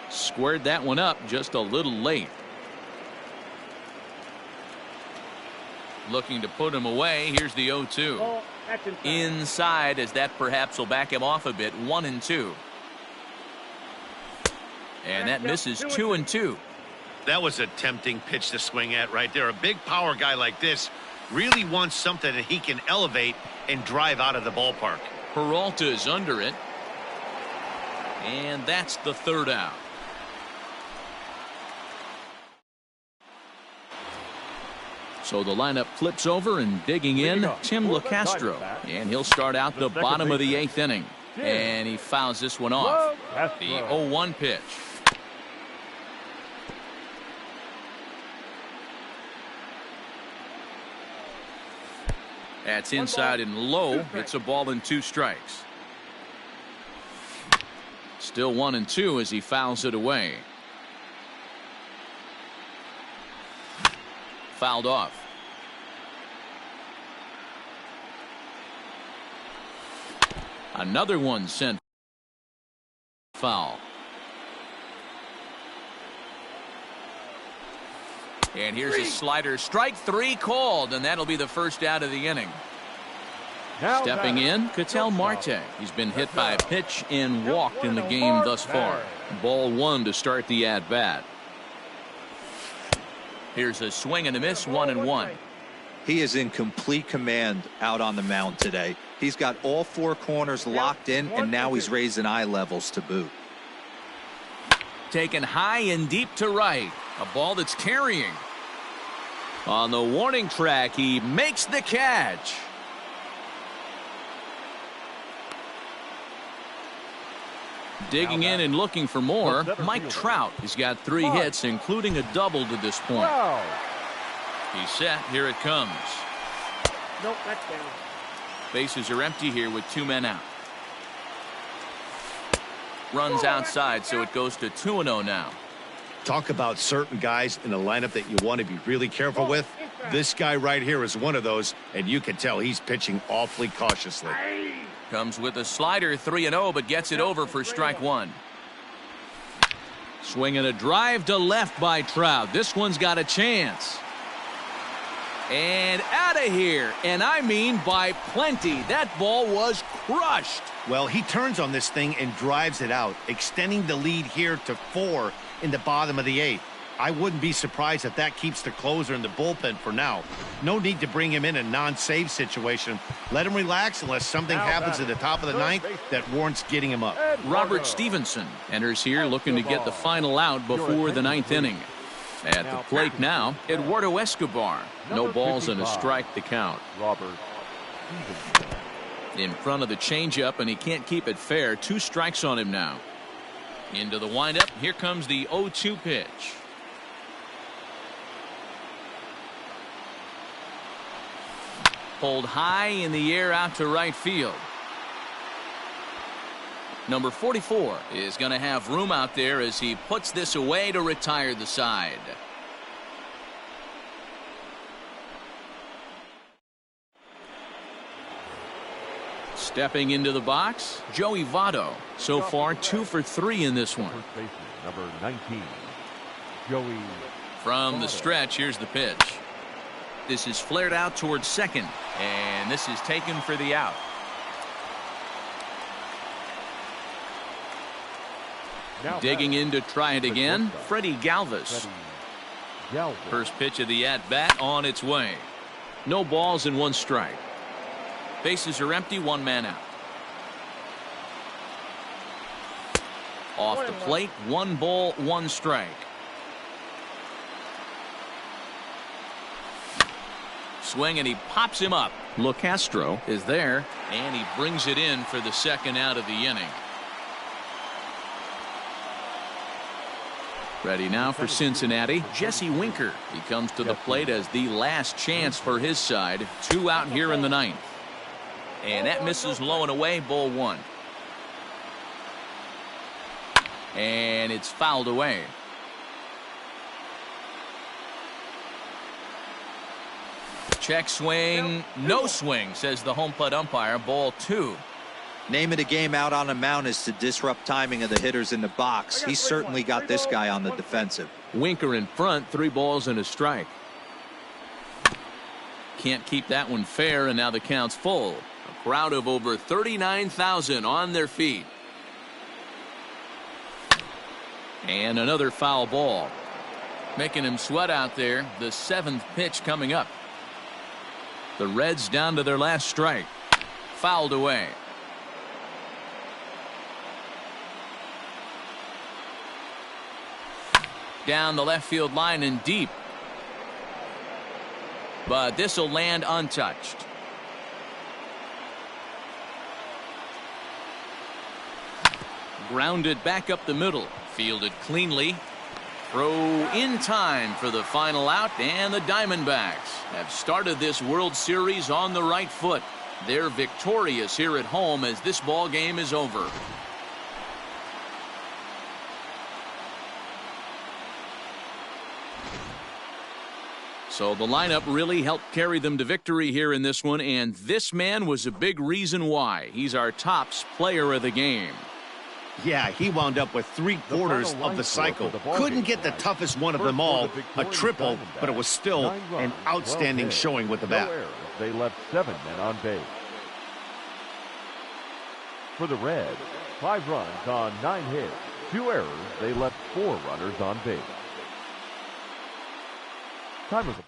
Squared that one up just a little late. Looking to put him away. Here's the 0-2. Inside, as that perhaps will back him off a bit. 1-2. And that misses 2-2. That was a tempting pitch to swing at right there. A big power guy like this really wants something that he can elevate and drive out of the ballpark. Peralta is under it. And that's the 3rd out. So the lineup flips over, and digging in, Tim LaCastro. And he'll start out the bottom of the 8th inning. And he fouls this one off. The 0-1 pitch. That's inside and low. It's a ball and 2 strikes. Still 1-2 as he fouls it away. Fouled off. Another one sent foul. And here's a slider. Strike 3 called, and that'll be the first out of the inning. Now Stepping in, Ketel Marte. He's been hit by a pitch and walked in the game thus far. Ball 1 to start the at-bat. Here's a swing and a miss. 1-1. He is in complete command out on the mound today. He's got all 4 corners locked in, and now he's raising eye levels to boot. Taken high and deep to right. A ball that's carrying. On the warning track, he makes the catch. Digging in and looking for more, Mike Trout. He's got 3 hits, including a double to this point. He's set. Here it comes. Nope, that's down. Bases are empty here with 2 men out. Runs outside, so it goes to 2-0 now. Talk about certain guys in the lineup that you want to be really careful with. This guy right here is one of those, and you can tell he's pitching awfully cautiously. Comes with a slider, 3-0, but gets it over for strike one. Swinging a drive to left by Trout. This one's got a chance. And out of here. And I mean by plenty. That ball was crushed. Well, he turns on this thing and drives it out, extending the lead here to 4 in the bottom of the 8th. I wouldn't be surprised if that keeps the closer in the bullpen for now. No need to bring him in a non-save situation. Let him relax unless something happens at the top of the 9th that warrants getting him up. Robert Stevenson enters here looking to get the final out before the 9th inning. At the plate now, Eduardo Escobar. No balls and a strike to count. Robert Stevenson. In front of the changeup, and he can't keep it fair. 2 strikes on him now. Into the windup. Here comes the 0-2 pitch. Pulled high in the air out to right field. Number 44 is going to have room out there as he puts this away to retire the side. Stepping into the box, Joey Votto. So far 2 for 3 in this one. First baseman, number 19, Joey. From the stretch, here's the pitch. This is flared out towards second, and this is taken for the out. Digging in to try it again, Freddie Galvis. First pitch of the at-bat on its way. No balls and 1 strike. Bases are empty, 1 man out. Off the plate, 1 ball, 1 strike. Swing, and he pops him up. LeCastro is there, and he brings it in for the second out of the inning. Ready now for Cincinnati, Jesse Winker. He comes to the plate as the last chance for his side. 2 out here in the 9th. And that misses low and away, ball 1. And it's fouled away. Check swing, no swing, says the home plate umpire. Ball 2. Name of the game out on the mound is to disrupt timing of the hitters in the box. He's certainly got this guy on the defensive. Winker in front, 3 balls and a strike. Can't keep that one fair, and now the count's full. A crowd of over 39,000 on their feet. And another foul ball. Making him sweat out there. The 7th pitch coming up. The Reds down to their last strike. Fouled away. Down the left field line and deep. But this will land untouched. Grounded back up the middle. Fielded cleanly. Throw in time for the final out, and the Diamondbacks have started this World Series on the right foot. They're victorious here at home as this ball game is over. So the lineup really helped carry them to victory here in this one, and this man was a big reason why. He's our tops player of the game. Yeah, he wound up with 3/4 of the cycle. Couldn't get the toughest one of them all, a triple, but it was still an outstanding showing with the bat. They left 7 men on base. For the Reds, 5 runs on 9 hits, 2 errors. They left 4 runners on base. Time of the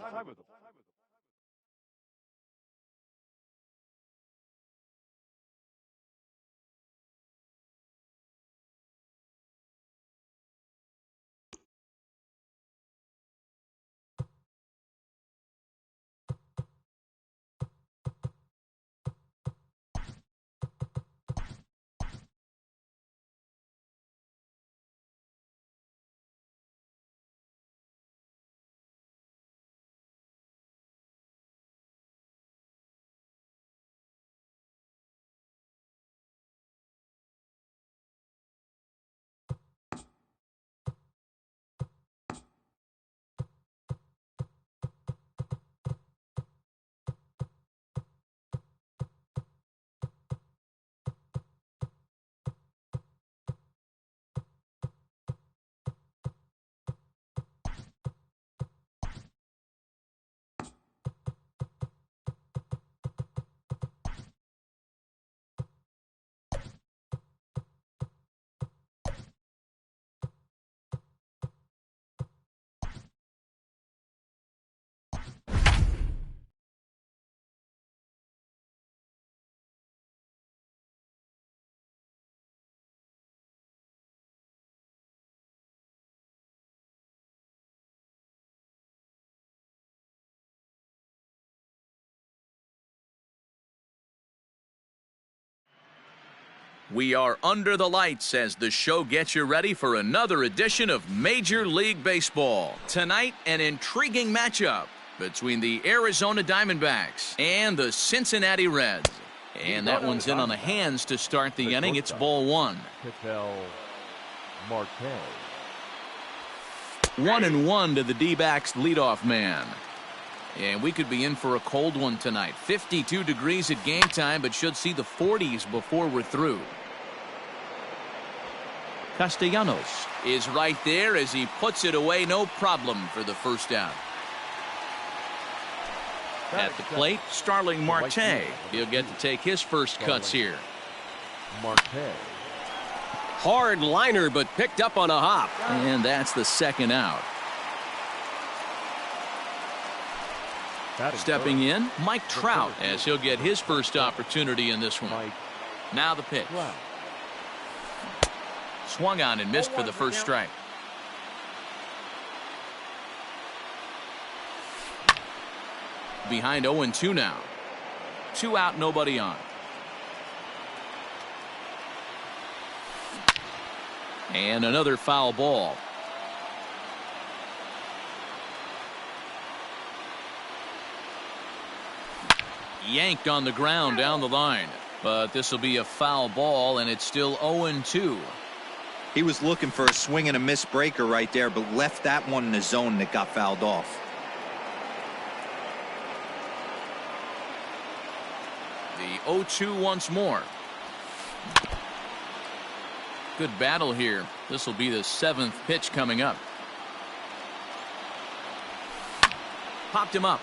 We are under the lights as the show gets you ready for another edition of Major League Baseball. Tonight, an intriguing matchup between the Arizona Diamondbacks and the Cincinnati Reds. And that one's in on the hands to start the inning. It's ball one. 1-1 to the D-backs leadoff man. And we could be in for a cold one tonight. 52 degrees at game time, but should see the 40s before we're through. Castellanos is right there as he puts it away. No problem for the first out. At the plate, Starling Marte. He'll get to take his first cuts here. Hard liner, but picked up on a hop. And that's the second out. Stepping in, Mike Trout, as he'll get his first opportunity in this one. Now the pitch. Swung on and missed for the first strike. Behind 0-2 now. 2 out, nobody on. And another foul ball. Yanked on the ground down the line. But this will be a foul ball, and it's still 0-2. He was looking for a swing and a miss breaker right there, but left that one in the zone that got fouled off. The 0-2 once more. Good battle here. This will be the 7th pitch coming up. Popped him up.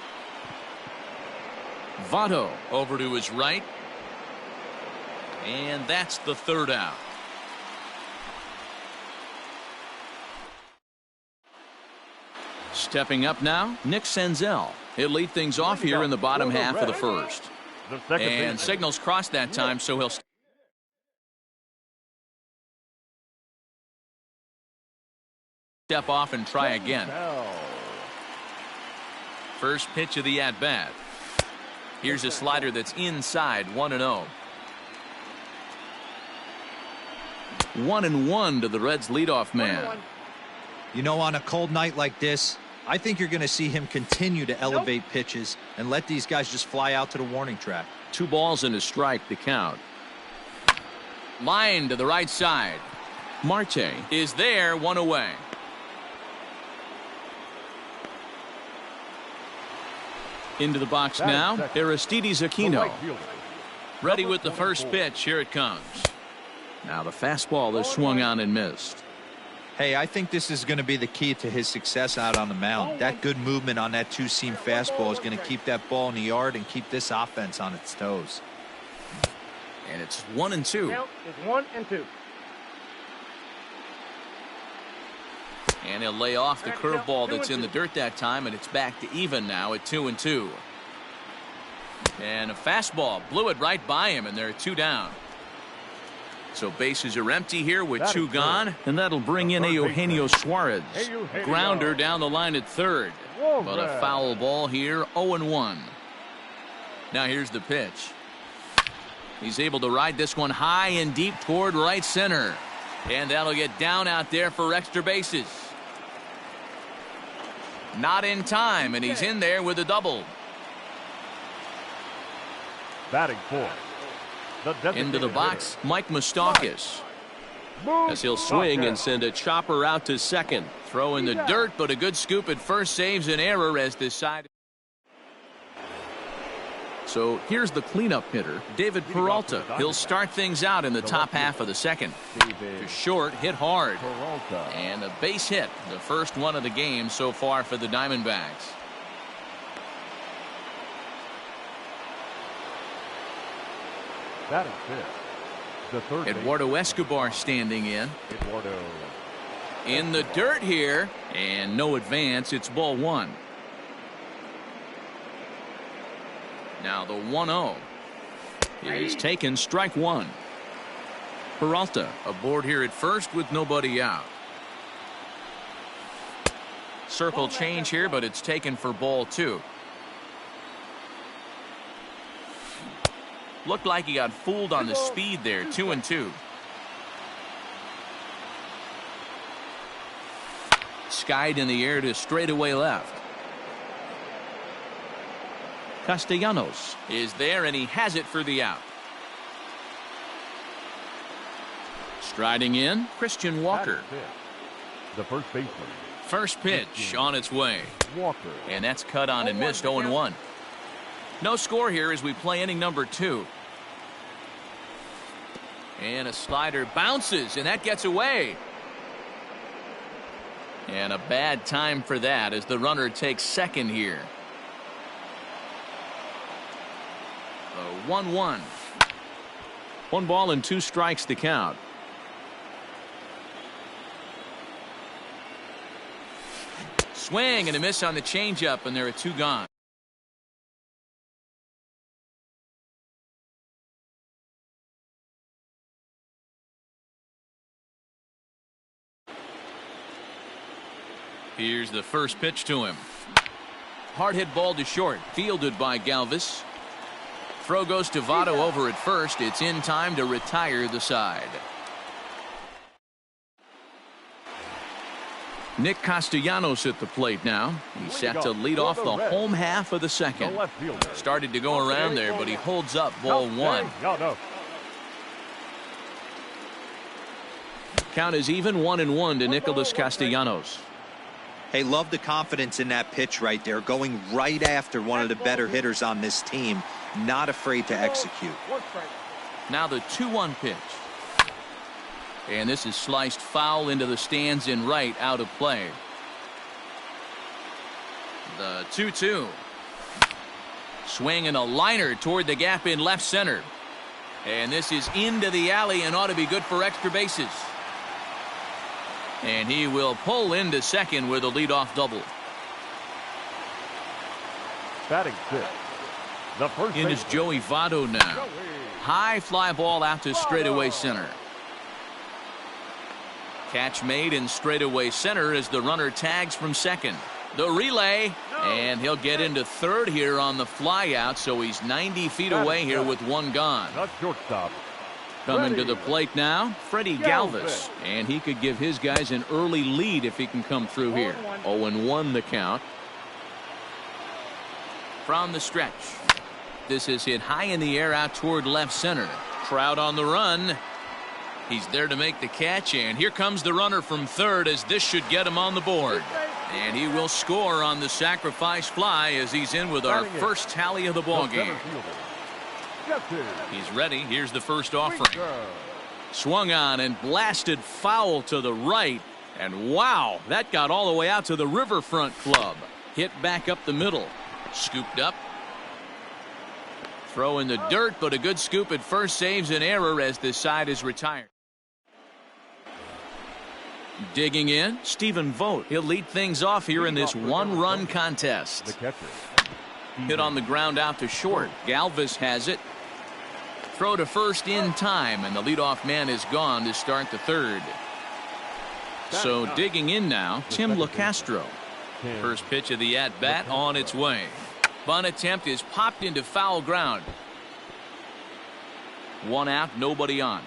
Votto over to his right. And that's the third out. Stepping up now, Nick Senzel. He'll lead things off here in the bottom half of the first. And signals crossed that time, so he'll step off and try again. First pitch of the at-bat. Here's a slider that's inside, 1-0. 1-1 to the Reds leadoff man. You know, on a cold night like this, I think you're going to see him continue to elevate pitches and let these guys just fly out to the warning track. 2 balls and a strike to count. Line to the right side. Marte is there, 1 away. Into the box now, Aristides Aquino. Ready with the first pitch. Here it comes. Now the fastball is swung on and missed. Hey, I think this is going to be the key to his success out on the mound. That good movement on that 2-seam fastball is going to keep that ball in the yard and keep this offense on its toes. And it's 1-2. Count is 1-2. And he'll lay off the curveball that's in the dirt that time, and it's back to even now at 2-2. And a fastball blew it right by him, and there are 2 down. So bases are empty here with 2 gone, and that'll bring in Eugenio Suarez. Grounder down the line at third. But a foul ball here, 0-1. Now here's the pitch. He's able to ride this one high and deep toward right center. And that'll get down out there for extra bases. Not in time, and he's in there with a double. Batting fourth. Into the box, Mike Moustakas. As he'll swing and send a chopper out to second. Throw in the dirt, but a good scoop at first saves an error as decided. So here's the cleanup hitter, David Peralta. He'll start things out in the top half of the second. To short, hit hard. And a base hit, the first one of the game so far for the Diamondbacks. Batting fifth. The third Eduardo Escobar standing in. In the dirt here, and no advance. It's ball 1. Now the 1-0 is taken, strike 1. Peralta aboard here at first with nobody out. Circle change here, but it's taken for ball 2. Looked like he got fooled on the speed there. 2-2. Skied in the air to straightaway left. Castellanos is there, and he has it for the out. Striding in, Christian Walker. The first baseman. First pitch on its way. Walker. And that's cut on and missed. 0-1. No score here as we play inning number 2. And a slider bounces, and that gets away. And a bad time for that as the runner takes second here. A 1-1. 1 ball and 2 strikes to count. Swing and a miss on the changeup, and there are 2 gone. Here's the first pitch to him. Hard hit ball to short, fielded by Galvis. Throw goes to Votto over at first. It's in time to retire the side. Nick Castellanos at the plate now. He's set to lead off the home half of the second. Started to go around there, but he holds up ball 1. Count is even 1-1 to Nicholas Castellanos. Hey, love the confidence in that pitch right there. Going right after one of the better hitters on this team. Not afraid to execute. Now the 2-1 pitch. And this is sliced foul into the stands in right, out of play. The 2-2. Swing and a liner toward the gap in left center. And this is into the alley and ought to be good for extra bases. And he will pull into second with a leadoff double. Batting 6. The first in is Joey Votto now. High fly ball out to straightaway center. Catch made in straightaway center as the runner tags from second. The relay, and he'll get into third here on the fly out, so he's 90 feet away here with 1 gone. Not shortstop. Coming to the plate now, Freddie Galvis, and he could give his guys an early lead if he can come through here. 0-1 the count. From the stretch, this is hit high in the air out toward left center. Trout on the run. He's there to make the catch, and here comes the runner from third as this should get him on the board. And he will score on the sacrifice fly as he's in with our first tally of the ballgame. He's ready. Here's the first offering. Swung on and blasted foul to the right. And wow, that got all the way out to the Riverfront Club. Hit back up the middle. Scooped up. Throw in the dirt, but a good scoop at first saves an error as this side is retired. Digging in, Stephen Vogt. He'll lead things off here in this 1-run contest. The catcher. Hit on the ground out to short. Galvis has it. Throw to first in time, and the leadoff man is gone to start the third. So digging in now, Tim LaCastro. First pitch of the at-bat on its way. Bunt attempt is popped into foul ground. 1 out, nobody on.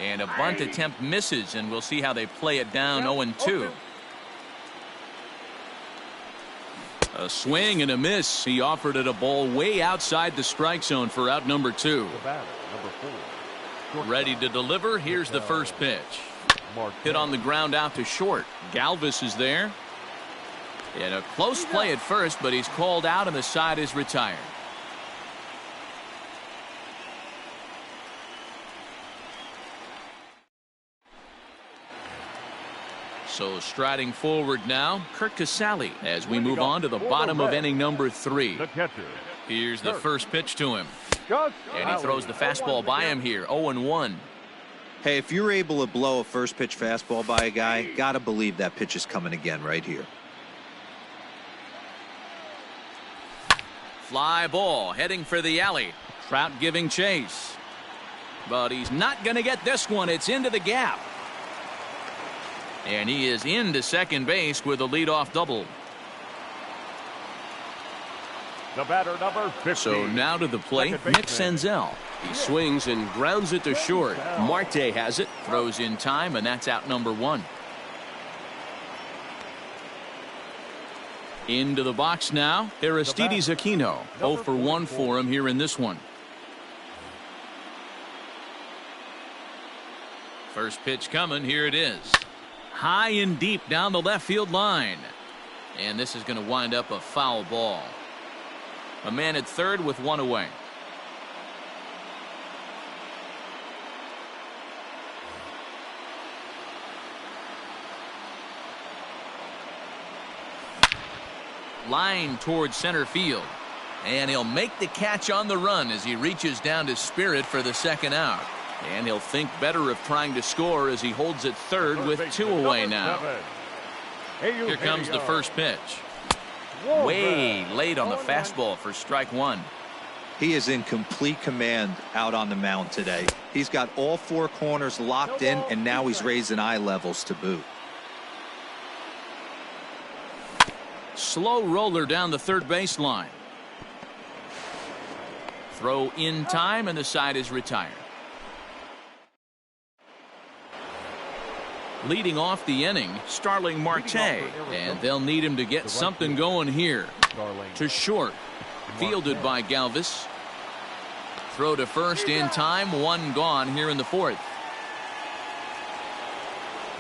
And a bunt attempt misses, and we'll see how they play it down. 0-2. A swing and a miss. He offered it a ball way outside the strike zone for out number 2. Ready to deliver. Here's the first pitch. Hit on the ground out to short. Galvis is there. And a close play at first, but he's called out and the side is retired. So striding forward now, Kurt Casale as we move on to the bottom of inning number 3. Here's the first pitch to him. And he throws the fastball by him here. 0-1. Hey, if you're able to blow a first pitch fastball by a guy, gotta believe that pitch is coming again right here. Fly ball heading for the alley. Trout giving chase. But he's not going to get this one. It's into the gap. And he is into second base with a leadoff double. The batter, number 50. So now to the plate, Nick Senzel. He swings and grounds it to short. Marte has it. Throws in time, and that's out number 1. Into the box now, Aristides Aquino. 0 for 1 for him here in this one. First pitch coming, here it is. High and deep down the left field line. And this is going to wind up a foul ball. A man at third with 1 away. Line towards center field. And he'll make the catch on the run as he reaches down to Spirit for the second out. And he'll think better of trying to score as he holds it third with 2 away now. Here comes the first pitch. Way late on the fastball for strike 1. He is in complete command out on the mound today. He's got all 4 corners locked in, and now he's raising eye levels to boot. Slow roller down the third baseline. Throw in time, and the side is retired. Leading off the inning, Starling Marte, and they'll need him to get something going here. To short, fielded by Galvis. Throw to first in time, 1 gone here in the 4th.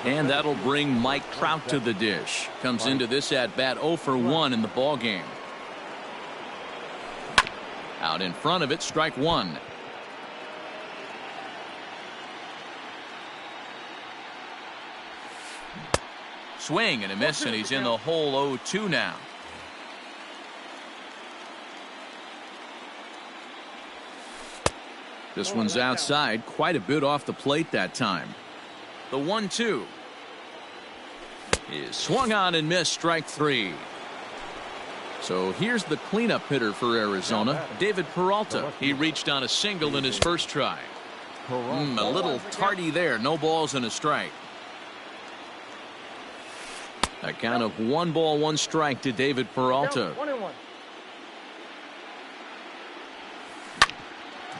And that'll bring Mike Trout to the dish. Comes into this at bat 0 for 1 in the ball game. Out in front of it, strike 1. Swing and a miss, and he's in the hole 0-2 now. This one's outside, quite a bit off the plate that time. The 1-2 is swung on and missed, strike 3. So here's the cleanup hitter for Arizona, David Peralta. He reached on a single in his first try. A little tardy there, no balls and a strike. A count of 1 ball, 1 strike to David Peralta.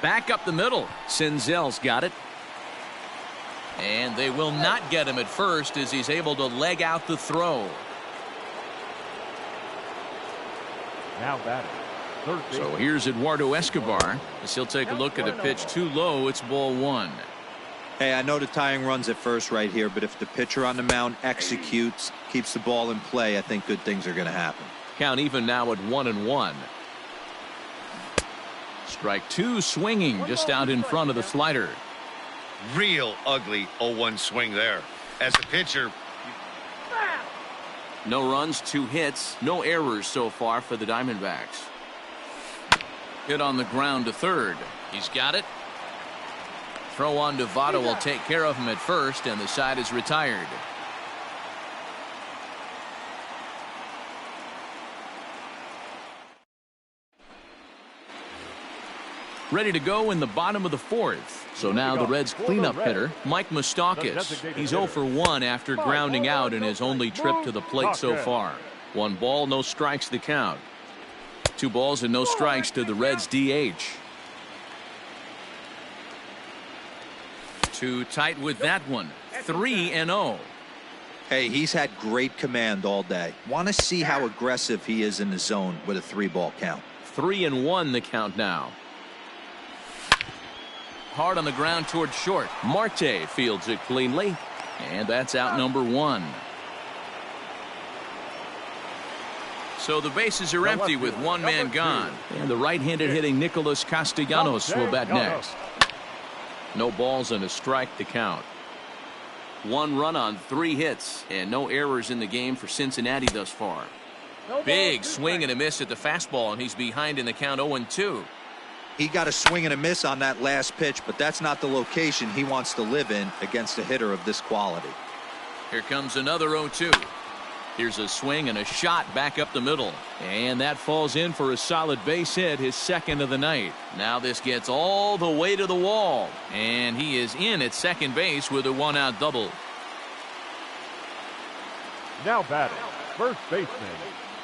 Back up the middle. Senzel's got it. And they will not get him at first as he's able to leg out the throw. Now batting. So here's Eduardo Escobar as he'll take a look at a pitch too low. It's ball 1. Hey, I know the tying runs at first right here, but if the pitcher on the mound executes, keeps the ball in play, I think good things are going to happen. Count even now at 1-1. Strike 2 swinging just out in front of the slider. Real ugly 0-1 swing there. As a pitcher, no runs, 2 hits, no errors so far for the Diamondbacks. Hit on the ground to third. He's got it. Throw on to Votto will take care of him at first, and the side is retired. Ready to go in the bottom of the 4th. So now the Reds cleanup hitter, Mike Moustakas. He's 0 for 1 after grounding out in his only trip to the plate so far. 1 ball, no strikes the count. 2 balls and no strikes to the Reds DH. Too tight with that one. 3-0. Hey, he's had great command all day. Want to see how aggressive he is in the zone with a 3-ball count. 3-1 the count now. Hard on the ground toward short. Marte fields it cleanly, and that's out number 1. So the bases are empty with 1 man gone, and the right-handed hitting Nicholas Castellanos will bat next. No balls and a strike to count. 1 run on 3 hits, and no errors in the game for Cincinnati thus far. Big swing and a miss at the fastball, and he's behind in the count 0-2. He got a swing and a miss on that last pitch, but that's not the location he wants to live in against a hitter of this quality. Here comes another 0-2. Here's a swing and a shot back up the middle, and that falls in for a solid base hit, his 2nd of the night. Now this gets all the way to the wall, and he is in at second base with a 1-out double. Now batting, first baseman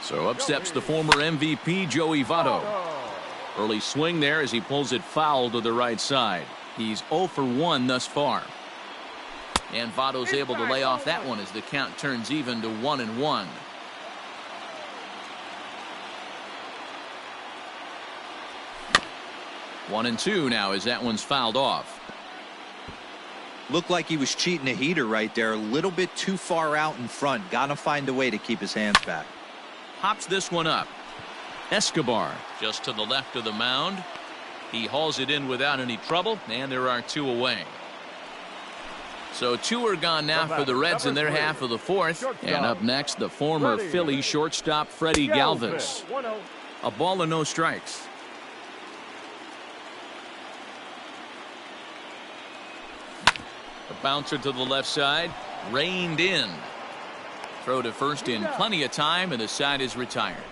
So up steps the former MVP, Joey Votto. Early swing there as he pulls it foul to the right side. He's 0 for 1 thus far. And Votto's able to lay off that one as the count turns even to 1-1. One and two now as that one's fouled off. Looked like he was cheating a heater right there. A little bit too far out in front. Gotta find a way to keep his hands back. Pops this one up. Escobar just to the left of the mound. He hauls it in without any trouble, and there are two away. So two are gone now for the Reds in their half of the fourth. And up next, the former Philly shortstop Freddie Galvis. A ball and no strikes. A bouncer to the left side, reined in. Throw to first in plenty of time, and the side is retired.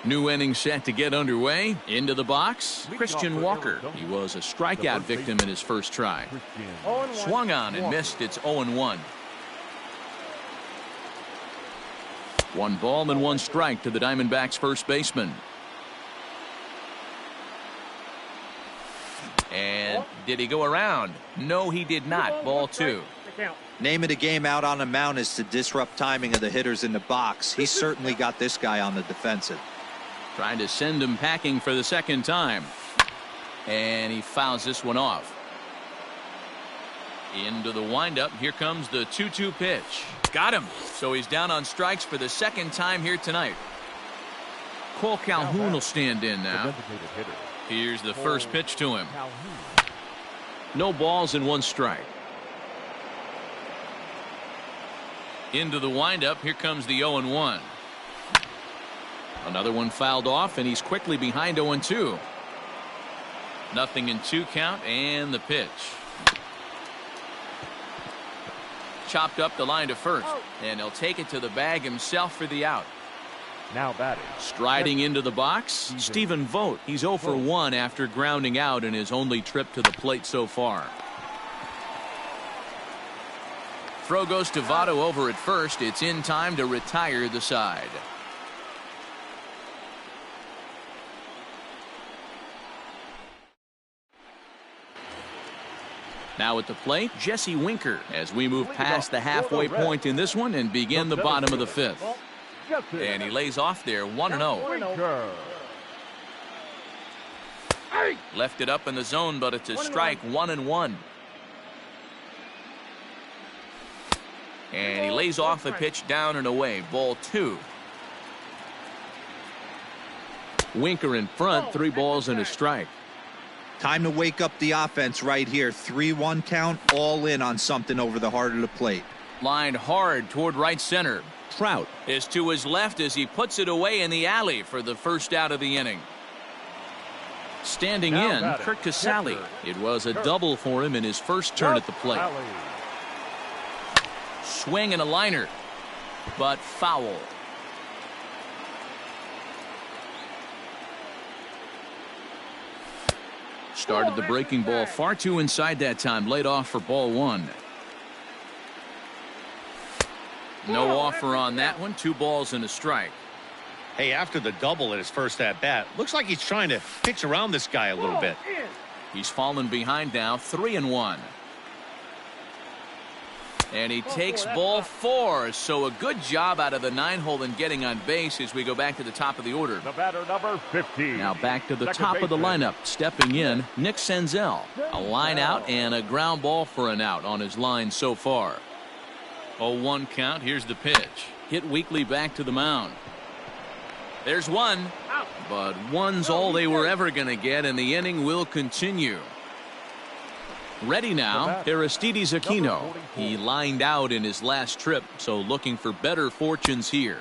New inning set to get underway. Into the box, Christian Walker. He was a strikeout victim in his first try. Swung on and missed. It's 0-1. 1 ball and 1 strike to the Diamondbacks first baseman. And did he go around? No, he did not. Ball 2. Name of the game out on the mound is to disrupt timing of the hitters in the box. He certainly got this guy on the defensive. Trying to send him packing for the second time. And he fouls this one off. Into the windup. Here comes the 2-2 pitch. Got him. So he's down on strikes for the second time here tonight. Cole Calhoun will stand in now. Here's the first pitch to him. No balls and 1 strike. Into the windup. Here comes the 0-1. Another one fouled off, and he's quickly behind 0-2. Nothing in 2 count, and the pitch. Chopped up the line to first, and he'll take it to the bag himself for the out. Now batting. Striding into the box, Stephen Vogt. He's 0 for 1 after grounding out in his only trip to the plate so far. Throw goes to Votto over at first. It's in time to retire the side. Now at the plate, Jesse Winker as we move past the halfway point in this one and begin the bottom of the 5th. And he lays off there 1-0. Left it up in the zone, but it's a strike. 1-1. And he lays off the pitch down and away. Ball 2. Winker in front, 3 balls and a strike. Time to wake up the offense right here. 3-1 count, all in on something over the heart of the plate. Lined hard toward right center. Trout is to his left as he puts it away in the alley for the first out of the inning. Standing in, Kurt Casale. It was a double for him in his first turn at the plate. Swing and a liner, but foul. Started the breaking ball far too inside that time. Laid off for ball 1. No offer on that one. 2 balls and a strike. Hey, after the double at his first at bat, looks like he's trying to pitch around this guy a little bit. He's fallen behind now. 3-1. And he takes ball 4. So a good job out of the 9-hole in getting on base as we go back to the top of the order. The batter, number 15. Now back to the top of the lineup. Stepping in, Nick Senzel. A line out and a ground ball for an out on his line so far. 0-1 count. Here's the pitch. Hit weakly back to the mound. There's one. But one's all they were ever going to get, and the inning will continue. Ready now, Aristides Aquino. He lined out in his last trip, so looking for better fortunes here.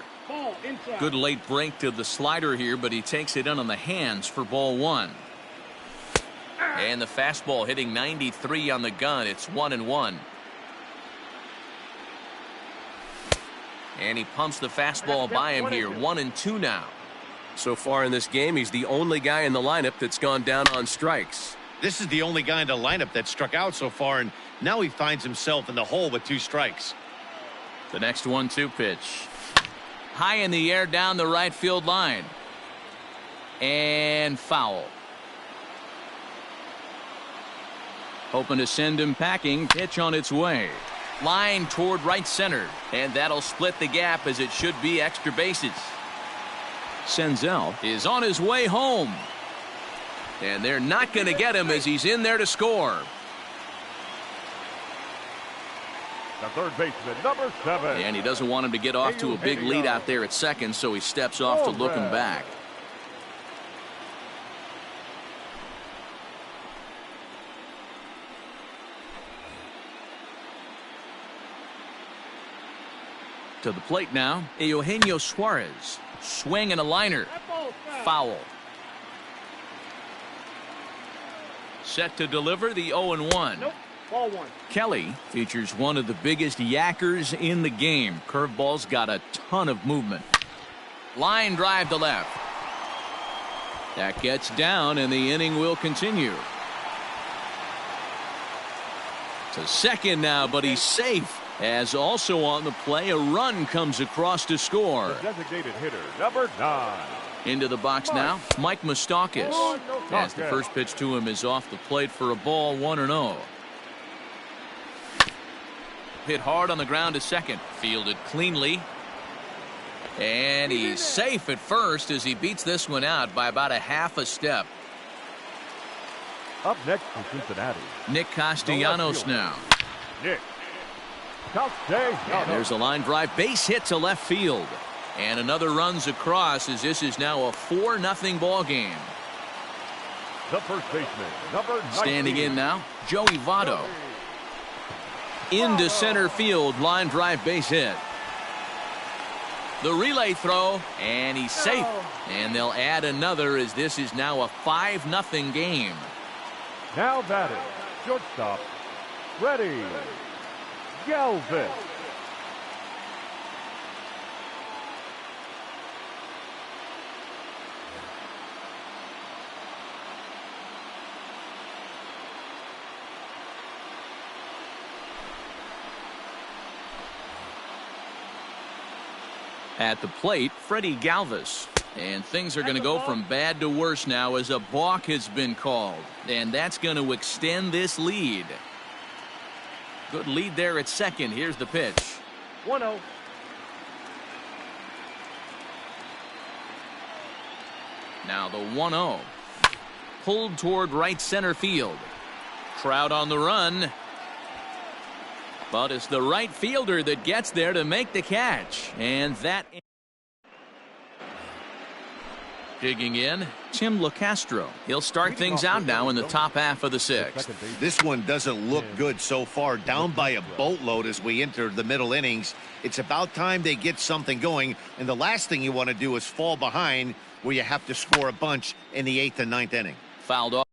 Good late break to the slider here, but he takes it in on the hands for ball 1. And the fastball hitting 93 on the gun. It's 1-1. And he pumps the fastball by him here. 1-2 now. So far in this game, he's the only guy in the lineup that's gone down on strikes. This is the only guy in the lineup that struck out so far, and now he finds himself in the hole with 2 strikes. The next 1-2 pitch. High in the air down the right field line. And foul. Hoping to send him packing. Pitch on its way. Line toward right center. And that'll split the gap as it should be extra bases. Senzel is on his way home. And they're not going to get him as he's in there to score. The third baseman, number 7. And he doesn't want him to get off to a big lead out there at second, so he steps off to look him back. To the plate now, Eugenio Suarez. Swing and a liner. Foul. Set to deliver the 0-1. Nope. Ball 1. Kelly features one of the biggest yackers in the game. Curveball's got a ton of movement. Line drive to left. That gets down, and the inning will continue. To second now, but he's safe. As also on the play, a run comes across to score. The designated hitter, number 9. Into the box now, Mike Moustakas. As the first pitch to him is off the plate for a ball, 1-0. Hit hard on the ground to second. Fielded cleanly. And he's safe at first as he beats this one out by about a half a step. Up next from Cincinnati, Nick Castellanos now. Nick Castellanos. And there's a line drive base hit to left field. And another runs across as this is now a 4-0 ball game. The first baseman, number 19. Standing in now, Joey Votto. Into center field, line drive base hit. The relay throw, and he's safe. And they'll add another as this is now a 5-0 game. Now batting, shortstop, Freddie Galvis. At the plate, Freddie Galvis. And things are going to go from bad to worse now as a balk has been called. And that's going to extend this lead. Good lead there at second. Here's the pitch. 1-0. Now the 1-0. Pulled toward right center field. Trout on the run. But it's the right fielder that gets there to make the catch. And that... Digging in, Tim LaCastro. He'll start things out now in the top half of the 6th. This one doesn't look good so far. Down by a boatload as we enter the middle innings. It's about time they get something going. And the last thing you want to do is fall behind where you have to score a bunch in the 8th and 9th inning. Fouled off.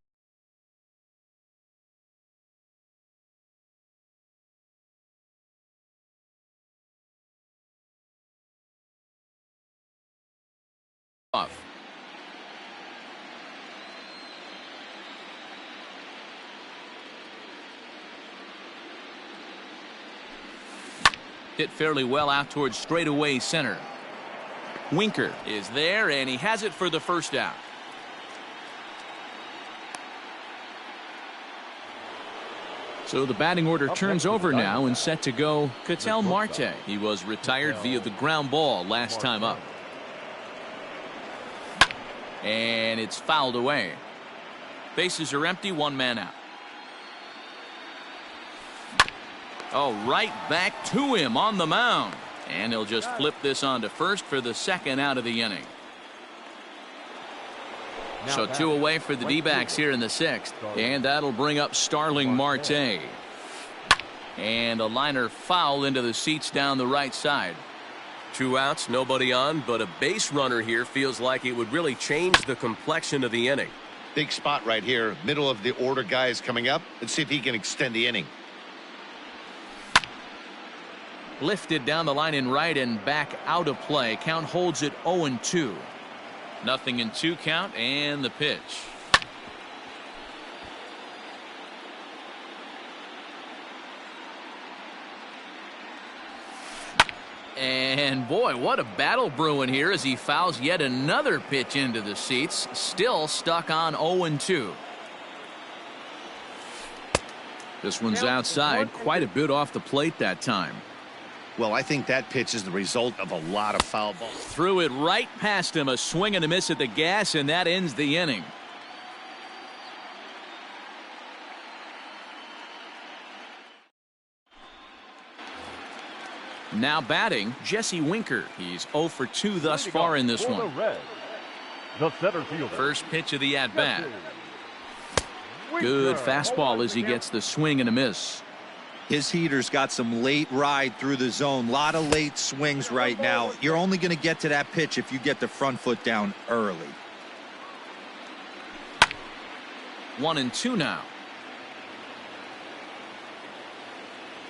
Hit fairly well out towards straightaway center. Winker is there, and he has it for the first out. So the batting order turns over now and set to go Ketel Marte. He was retired via the ground ball last time up. And it's fouled away. Bases are empty, 1 man out. Oh, right back to him on the mound. And he'll just flip this on to first for the 2nd out of the inning. So 2 away for the D-backs here in the 6th. And that'll bring up Starling Marte. And a liner foul into the seats down the right side. 2 outs, nobody on, but a base runner here feels like it would really change the complexion of the inning. Big spot right here. Middle of the order guy is coming up. Let's see if he can extend the inning. Lifted down the line in right and back out of play. Count holds it 0-2. Nothing in 2 count, and the pitch. And boy, what a battle brewing here as he fouls yet another pitch into the seats. Still stuck on 0-2. This one's outside, quite a bit off the plate that time. Well, I think that pitch is the result of a lot of foul balls. Threw it right past him, a swing and a miss at the gas, and that ends the inning. Now batting, Jesse Winker. He's 0 for 2 thus far in this one. The center fielder. First pitch of the at-bat. Good fastball as he gets the swing and a miss. His heater's got some late ride through the zone. A lot of late swings right now. You're only going to get to that pitch if you get the front foot down early. 1-2 now.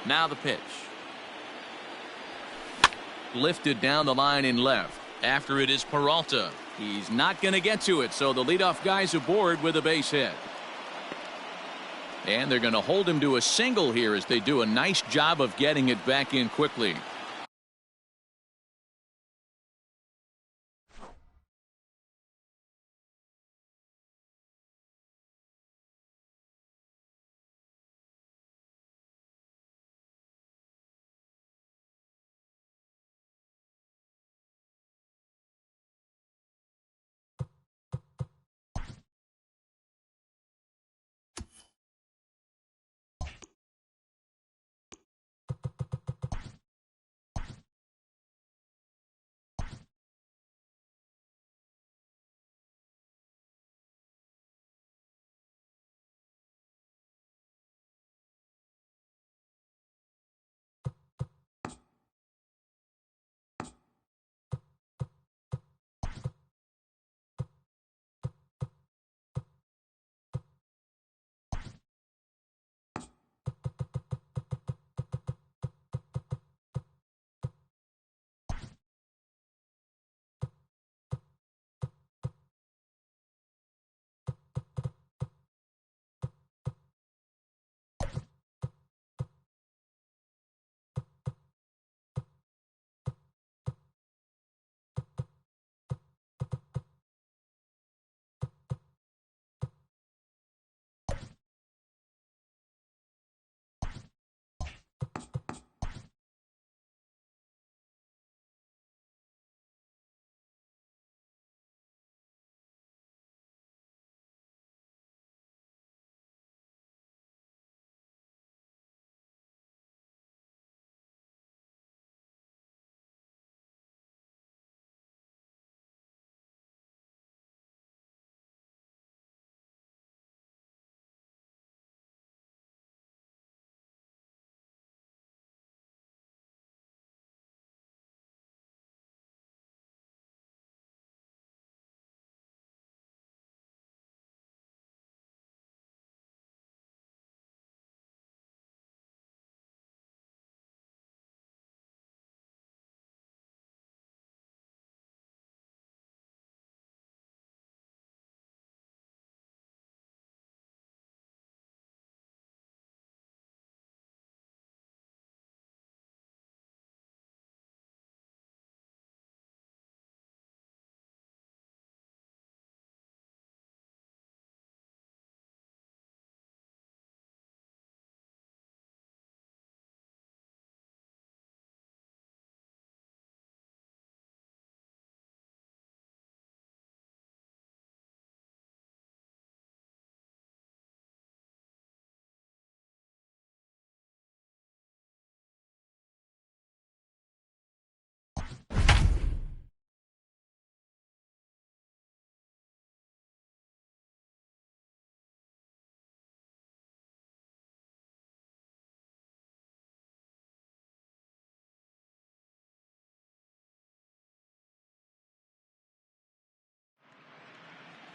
Now the pitch. Lifted down the line in left. After it is Peralta. He's not going to get to it, so the leadoff guy's aboard with a base hit. And they're going to hold him to a single here as they do a nice job of getting it back in quickly.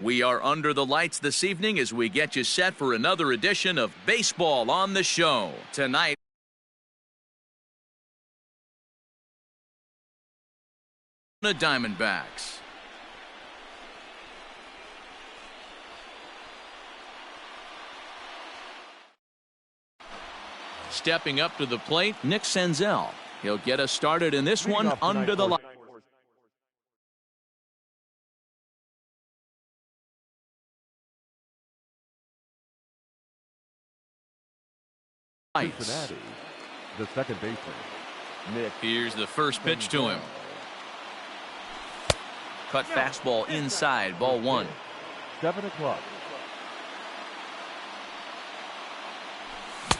We are under the lights this evening as we get you set for another edition of Baseball on the Show. Tonight, the Diamondbacks. Stepping up to the plate, Nick Senzel. He'll get us started in this one under the lights. Cincinnati, the second baseman. Nick. Here's the first pitch to him. Cut fastball inside, ball 1. 7 o'clock.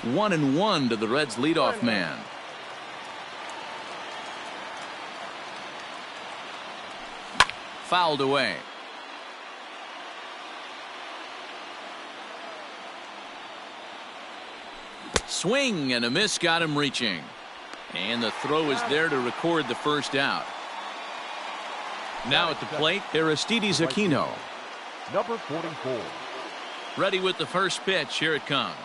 1-1 to the Reds leadoff man. Fouled away. Swing and a miss got him reaching. And the throw is there to record the first out. Now at the plate, Aristides Aquino. Number 44. Ready with the first pitch. Here it comes.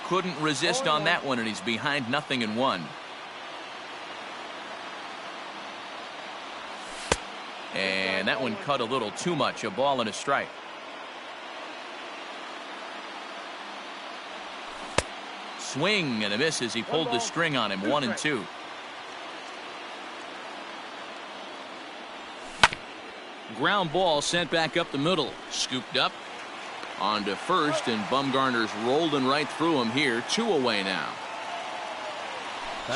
Couldn't resist on that one, and he's behind 0-1. And that one cut a little too much. A ball and a strike. Swing and a miss as he pulled the string on him. 1-2. Ground ball sent back up the middle. Scooped up on to first, and Bumgarner's rolling right through him here. 2 away now.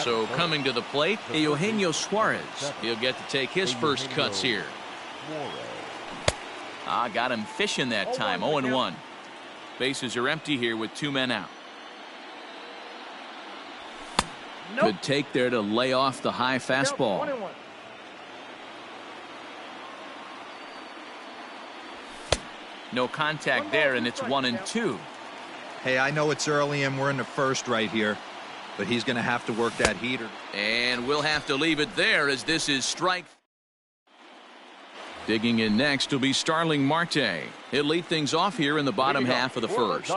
So coming to the plate, Eugenio Suarez. He'll get to take his first cuts here. Got him fishing that time. 0-1. Bases are empty here with 2 men out. Good take there to lay off the high fastball. No contact there, and it's 1-2. Hey, I know it's early and we're in the first right here, but he's going to have to work that heater. And we'll have to leave it there as this is strike. Digging in next will be Starling Marte. He'll lead things off here in the bottom half of the first.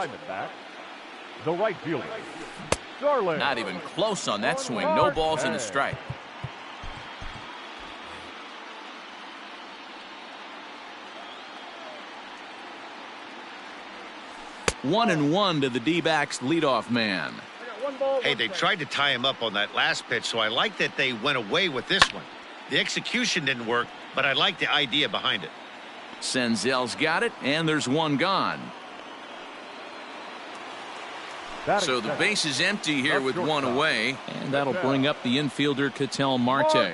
The right fielder, Starling. Not even close on that swing. No balls and a strike. One and one to the D-backs leadoff man. Hey, they tried to tie him up on that last pitch, so I like that they went away with this one. The execution didn't work, but I like the idea behind it. Senzel's got it, and there's one gone. So the base is empty here with one away, and that'll bring up the infielder Ketel Marte.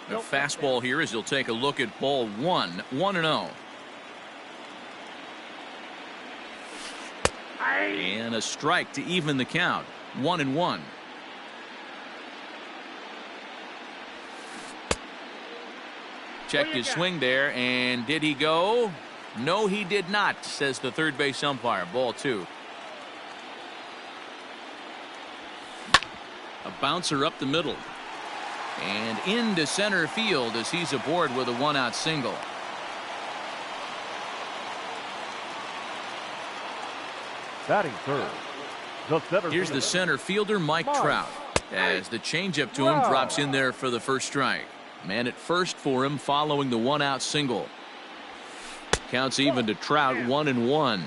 The fastball here as he'll take a look at ball 1. 1-0. And a strike to even the count. 1-1. Checked his swing there, and did he go? No, he did not, says the third base umpire. Ball 2. A bouncer up the middle. And into center field as he's aboard with a 1-out single. Batting third. Here's the center fielder, Mike Trout, as the changeup to him drops in there for the first strike. Man at first for him following the 1-out single. Counts even to Trout. 1-1.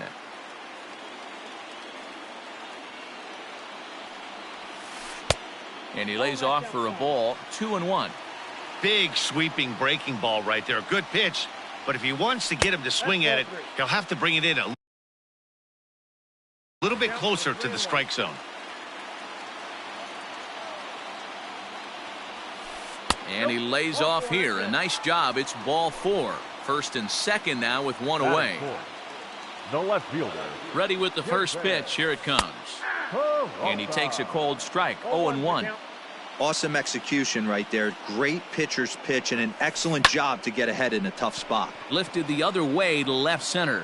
And he lays off for a ball. 2-1. Big sweeping breaking ball right there. Good pitch, but if he wants to get him to swing at it, he'll have to bring it in a little bit closer to the strike zone. And he lays off here. A nice job. It's ball 4. First and second now with one away. The left fielder. Ready with the first pitch. Here it comes. And he takes a cold strike. 0-1. Awesome execution right there. Great pitcher's pitch and an excellent job to get ahead in a tough spot. Lifted the other way to left center.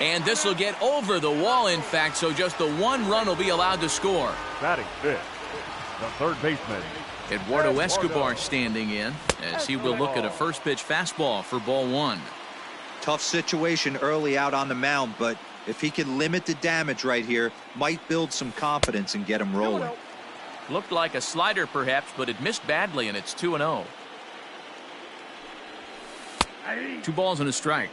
And this will get over the wall, in fact, so just the 1 run will be allowed to score. Batting fifth, the third baseman, Eduardo Escobar standing in as he will look at a first pitch fastball for ball 1. Tough situation early out on the mound, but if he can limit the damage right here, might build some confidence and get him rolling. Looked like a slider perhaps, but it missed badly, and it's 2-0. 2 balls and a strike.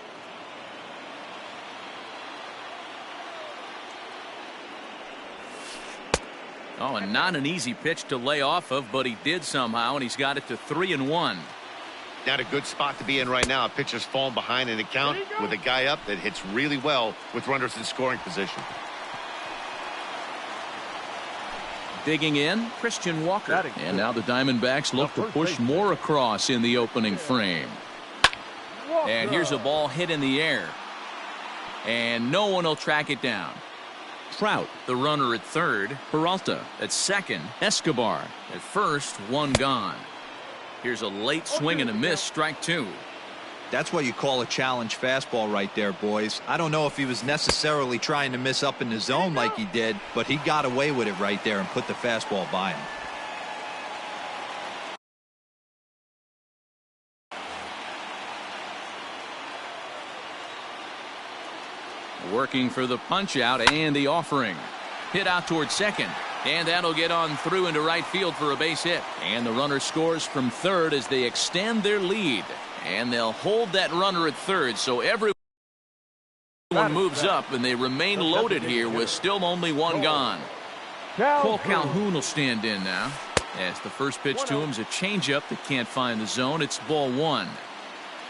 Oh, and not an easy pitch to lay off of, but he did somehow, and he's got it to 3-1. Not a good spot to be in right now. A pitcher's falling behind in the count with a guy up that hits really well with runners in scoring position. Digging in, Christian Walker. And now the Diamondbacks look to push more across in the opening frame. And here's a ball hit in the air. And no one will track it down. Trout, the runner at third. Peralta at second. Escobar at first. One gone. Here's a late swing and a miss. Strike two. That's what you call a challenge fastball right there, boys. I don't know if he was necessarily trying to miss up in the zone like he did, but he got away with it right there and put the fastball by him. Working for the punch out and the offering. Hit out towards second. And that'll get on through into right field for a base hit. And the runner scores from third as they extend their lead. And they'll hold that runner at third, so everyone moves up, and they remain loaded here with still only one gone. Cole Calhoun will stand in now. As the first pitch to him is a changeup that can't find the zone. It's ball one.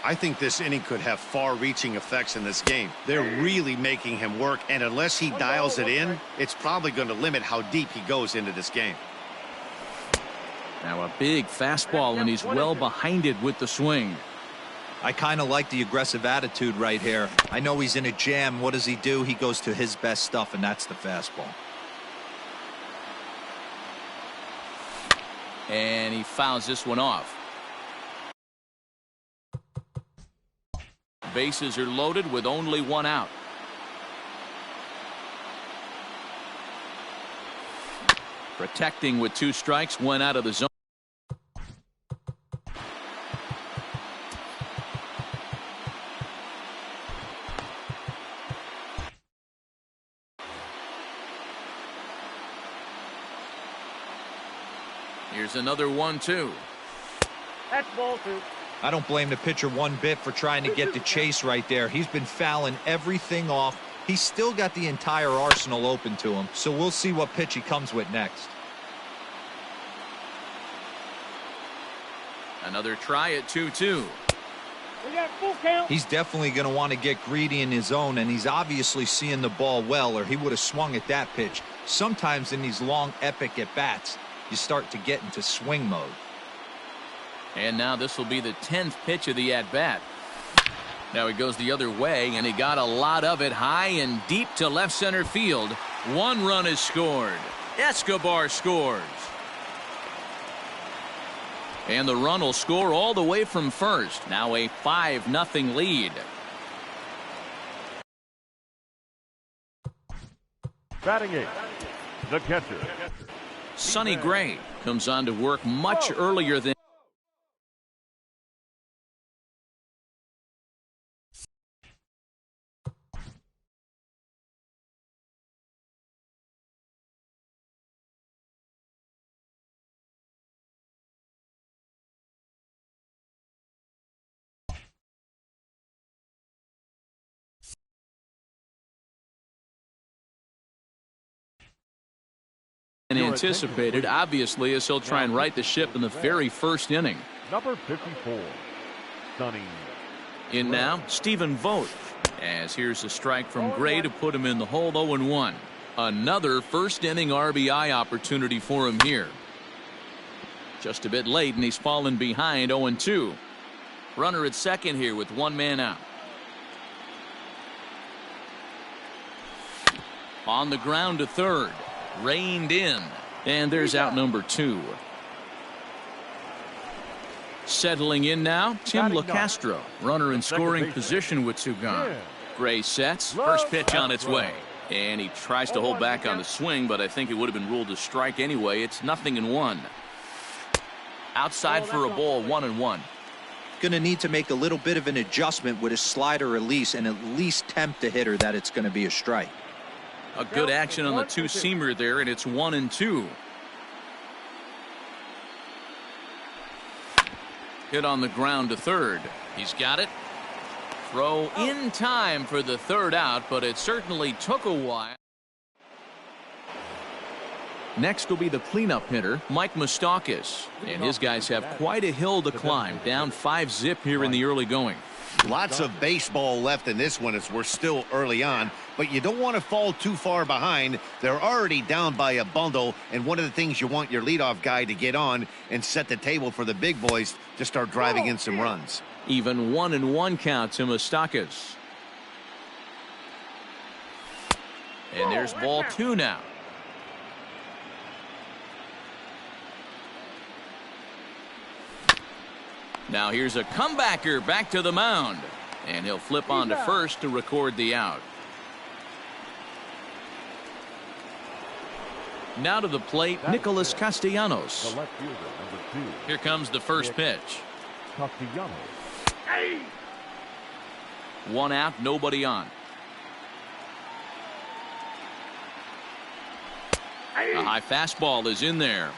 I think this inning could have far-reaching effects in this game. They're really making him work, and unless he dials it in, it's probably going to limit how deep he goes into this game. Now a big fastball, and he's well behind it with the swing. I kind of like the aggressive attitude right here. I know he's in a jam. What does he do? He goes to his best stuff, and that's the fastball. And he fouls this one off. Bases are loaded with only one out. Protecting with two strikes, went out of the zone. Here's another 1-2. That's ball two. I don't blame the pitcher one bit for trying to get the chase right there. He's been fouling everything off. He's still got the entire arsenal open to him, so we'll see what pitch he comes with next. Another try at 2-2. We got full count. He's definitely going to want to get greedy in his zone, and he's obviously seeing the ball well, or he would have swung at that pitch. Sometimes in these long, epic at-bats, you start to get into swing mode. And now this will be the 10th pitch of the at-bat. Now he goes the other way, and he got a lot of it high and deep to left center field. One run is scored. Escobar scores. And the run will score all the way from first. Now a 5-0 lead. Batting eighth, the catcher. Sonny Gray comes on to work much earlier than anticipated, obviously, as he'll try and right the ship in the very first inning. Number 54, Sonny. In now, Stephen Vogt. As here's a strike from Gray to put him in the hole. 0-1. Another first inning RBI opportunity for him here. Just a bit late, and he's fallen behind. 0-2. Runner at second here with one man out. On the ground to third. Reined in, and there's out number 2. Settling in now, Tim LaCastro, runner in scoring position with 2 gone. Gray sets, first pitch on its way, and he tries to hold back on the swing, but I think it would have been ruled a strike anyway. It's 0-1. Outside for a ball, 1-1. Going to need to make a little bit of an adjustment with his slider release and at least tempt the hitter that it's going to be a strike. A good action on the two-seamer there, and it's 1-2. Hit on the ground to third. He's got it. Throw in time for the third out, but it certainly took a while. Next will be the cleanup hitter, Mike Moustakas. And his guys have quite a hill to climb, down 5-zip here in the early going. Lots of baseball left in this one as we're still early on, but you don't want to fall too far behind. They're already down by a bundle, and one of the things you want your leadoff guy to get on and set the table for the big boys to start driving in some runs. Even 1-1 count to Moustakas. And there's ball 2 now. Now here's a comebacker back to the mound. And he'll flip on to first to record the out. Now to the plate, Nicholas Castellanos. Here comes the first pitch. Castellanos. 1 out, nobody on. A high fastball is in there.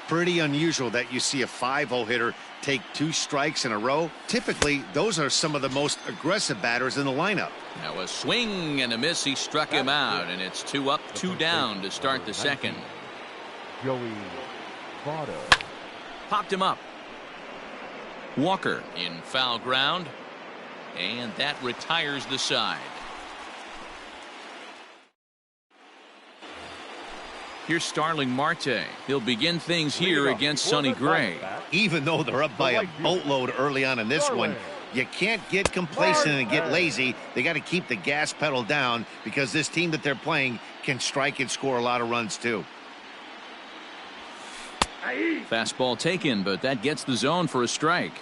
Pretty unusual that you see a 5-0 hitter take 2 strikes in a row. Typically, those are some of the most aggressive batters in the lineup. Now a swing and a miss. He struck him out, and it's 2 up, 2 down to start the second. Joey Votto. Popped him up. Walker in foul ground, and that retires the side. Here's Starling Marte. He'll begin things here against Sonny Gray. Even though they're up by a boatload early on in this one, you can't get complacent and get lazy. They got to keep the gas pedal down because this team that they're playing can strike and score a lot of runs too. Fastball taken, but that gets the zone for a strike.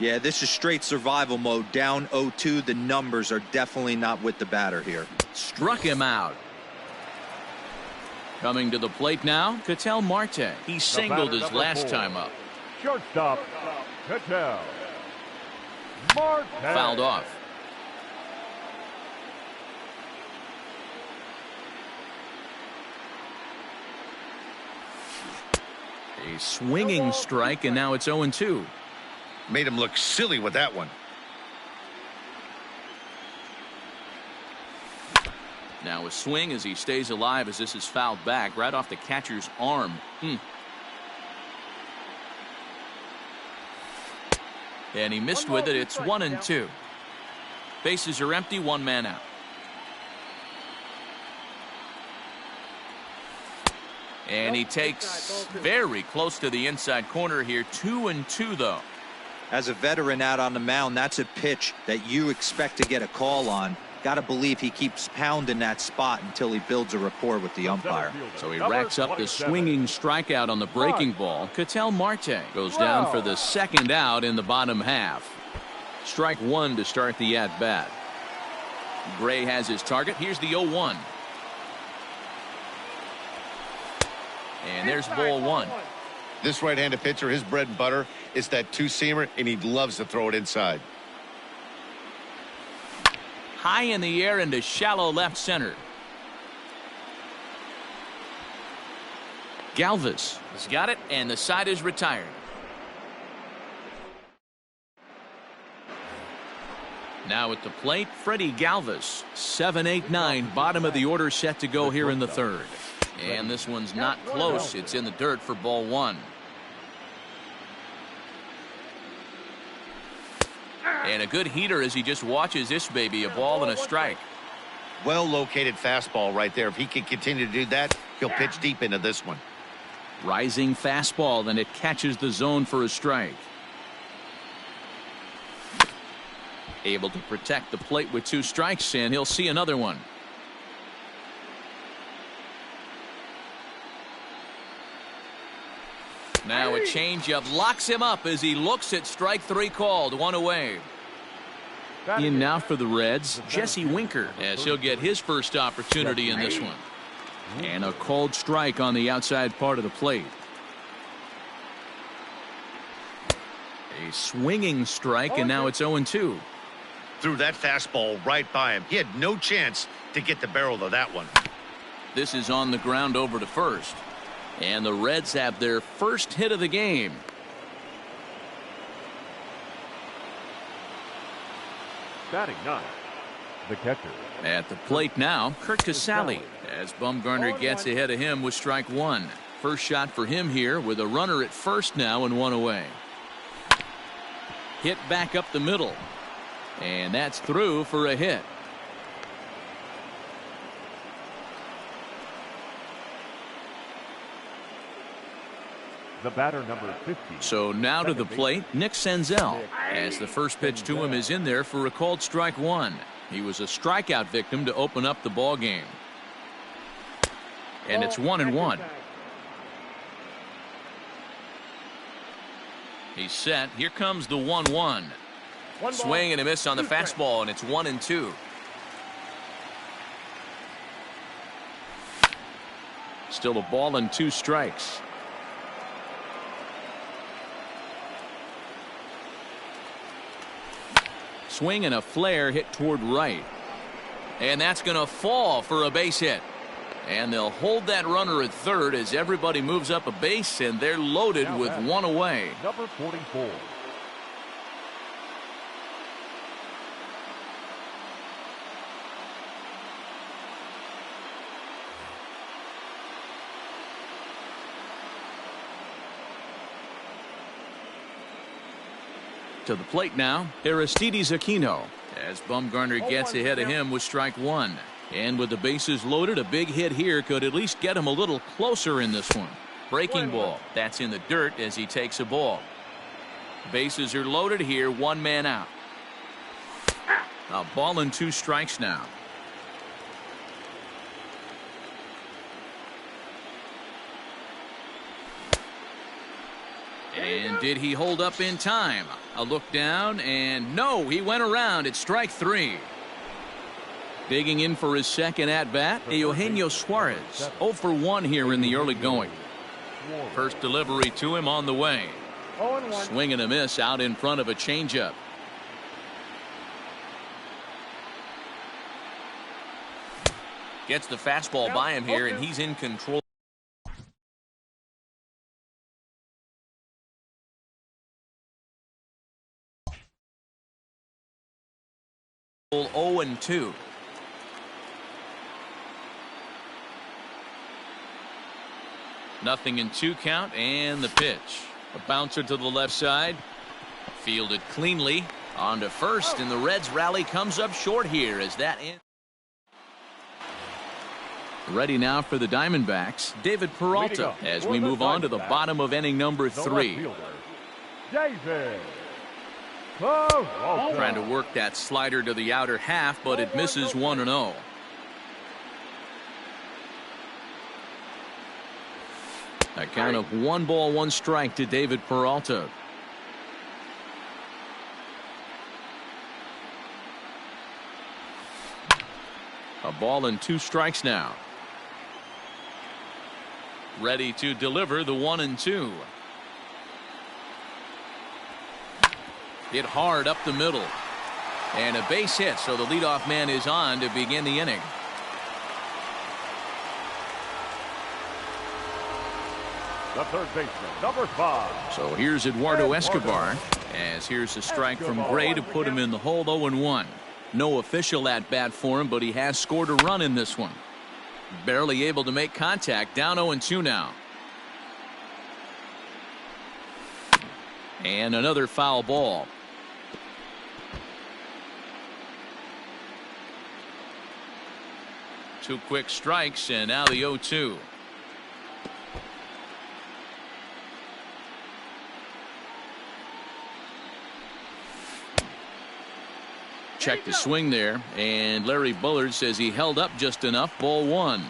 Yeah, this is straight survival mode. Down 0-2. The numbers are definitely not with the batter here. Struck him out. Coming to the plate now, Ketel Marte. He singled his last time up. Shortstop, Ketel Marte. Fouled off. A swinging strike, and now it's 0-2. Made him look silly with that one. Now a swing as he stays alive as this is fouled back right off the catcher's arm. And he missed with it. It's 1-2. Bases are empty, 1 man out. And he takes very close to the inside corner here. 2-2 though. As a veteran out on the mound, that's a pitch that you expect to get a call on. Got to believe he keeps pounding that spot until he builds a rapport with the umpire. So he racks up the swinging strikeout on the breaking ball. Ketel Marte goes down for the second out in the bottom half. Strike 1 to start the at-bat. Gray has his target. Here's the 0-1. And there's ball 1. This right-handed pitcher, his bread and butter is that 2-seamer, and he loves to throw it inside. High in the air into shallow left center. Galvis has got it, and the side is retired. Now at the plate, Freddie Galvis. 7-8-9, bottom of the order set to go here in the third. And this one's not close. It's in the dirt for ball 1. And a good heater as he just watches this baby, a ball and a strike. Well located fastball right there. If he can continue to do that, he'll pitch deep into this one. Rising fastball, and it catches the zone for a strike. Able to protect the plate with 2 strikes, and he'll see another one. Now a changeup locks him up as he looks at strike 3 called. 1 away. In now for the Reds, Jesse Winker, as he'll get his first opportunity in this one. And a called strike on the outside part of the plate. A swinging strike, and now it's 0-2. Threw that fastball right by him. He had no chance to get the barrel of that one. This is on the ground over to first. And the Reds have their first hit of the game. Batting 9, the catcher. At the plate now, Kurt Casale, as Bumgarner gets ahead of him with strike one. First shot for him here with a runner at first now and one away. Hit back up the middle. And that's through for a hit. The batter, number 50. So now to the plate, Nick Senzel, as the first pitch to him is in there for a called strike one. He was a strikeout victim to open up the ball game. And it's 1-1. He's set. Here comes the 1-1. Swing and a miss on the fastball, and it's 1-2. Still a ball and 2 strikes. Swing and a flare hit toward right. And that's going to fall for a base hit. And they'll hold that runner at third as everybody moves up a base, and they're loaded with one away. Number 44. To the plate now, Aristides Aquino, as Bumgarner gets ahead of him with strike one. And with the bases loaded, a big hit here could at least get him a little closer in this one. Breaking ball. That's in the dirt as he takes a ball. Bases are loaded here, one man out. A ball and 2 strikes now. And did he hold up in time? A look down, and no, he went around at strike 3. Digging in for his second at-bat, Eugenio Suarez, 0 for 1 here in the early going. First delivery to him on the way. Swing and a miss out in front of a changeup. Gets the fastball by him here, and he's in control. 0-2. Nothing in 2 count, and the pitch. A bouncer to the left side. Fielded cleanly. On to first, and the Reds rally comes up short here as that ends. Ready now for the Diamondbacks, David Peralta, as we move on to the bottom of inning number 3. David. Trying to work that slider to the outer half, but it misses 1-0. A count of 1 ball, 1 strike to David Peralta. A ball and 2 strikes now. Ready to deliver the 1-2. Hit hard up the middle. And a base hit, so the leadoff man is on to begin the inning. The third baseman, number 5. So here's Eduardo Escobar, as here's a strike from Gray to put him in the hold. 0-1. No official at bat for him, but he has scored a run in this one. Barely able to make contact, down 0-2 now. And another foul ball. Two quick strikes, and now the 0-2. Check the swing there, and Larry Bullard says he held up just enough. Ball 1.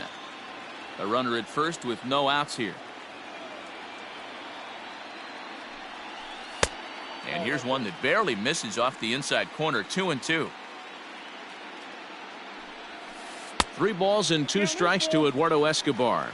A runner at first with no outs here. And here's one that barely misses off the inside corner. 2-2. 3 balls and 2 strikes to Eduardo Escobar.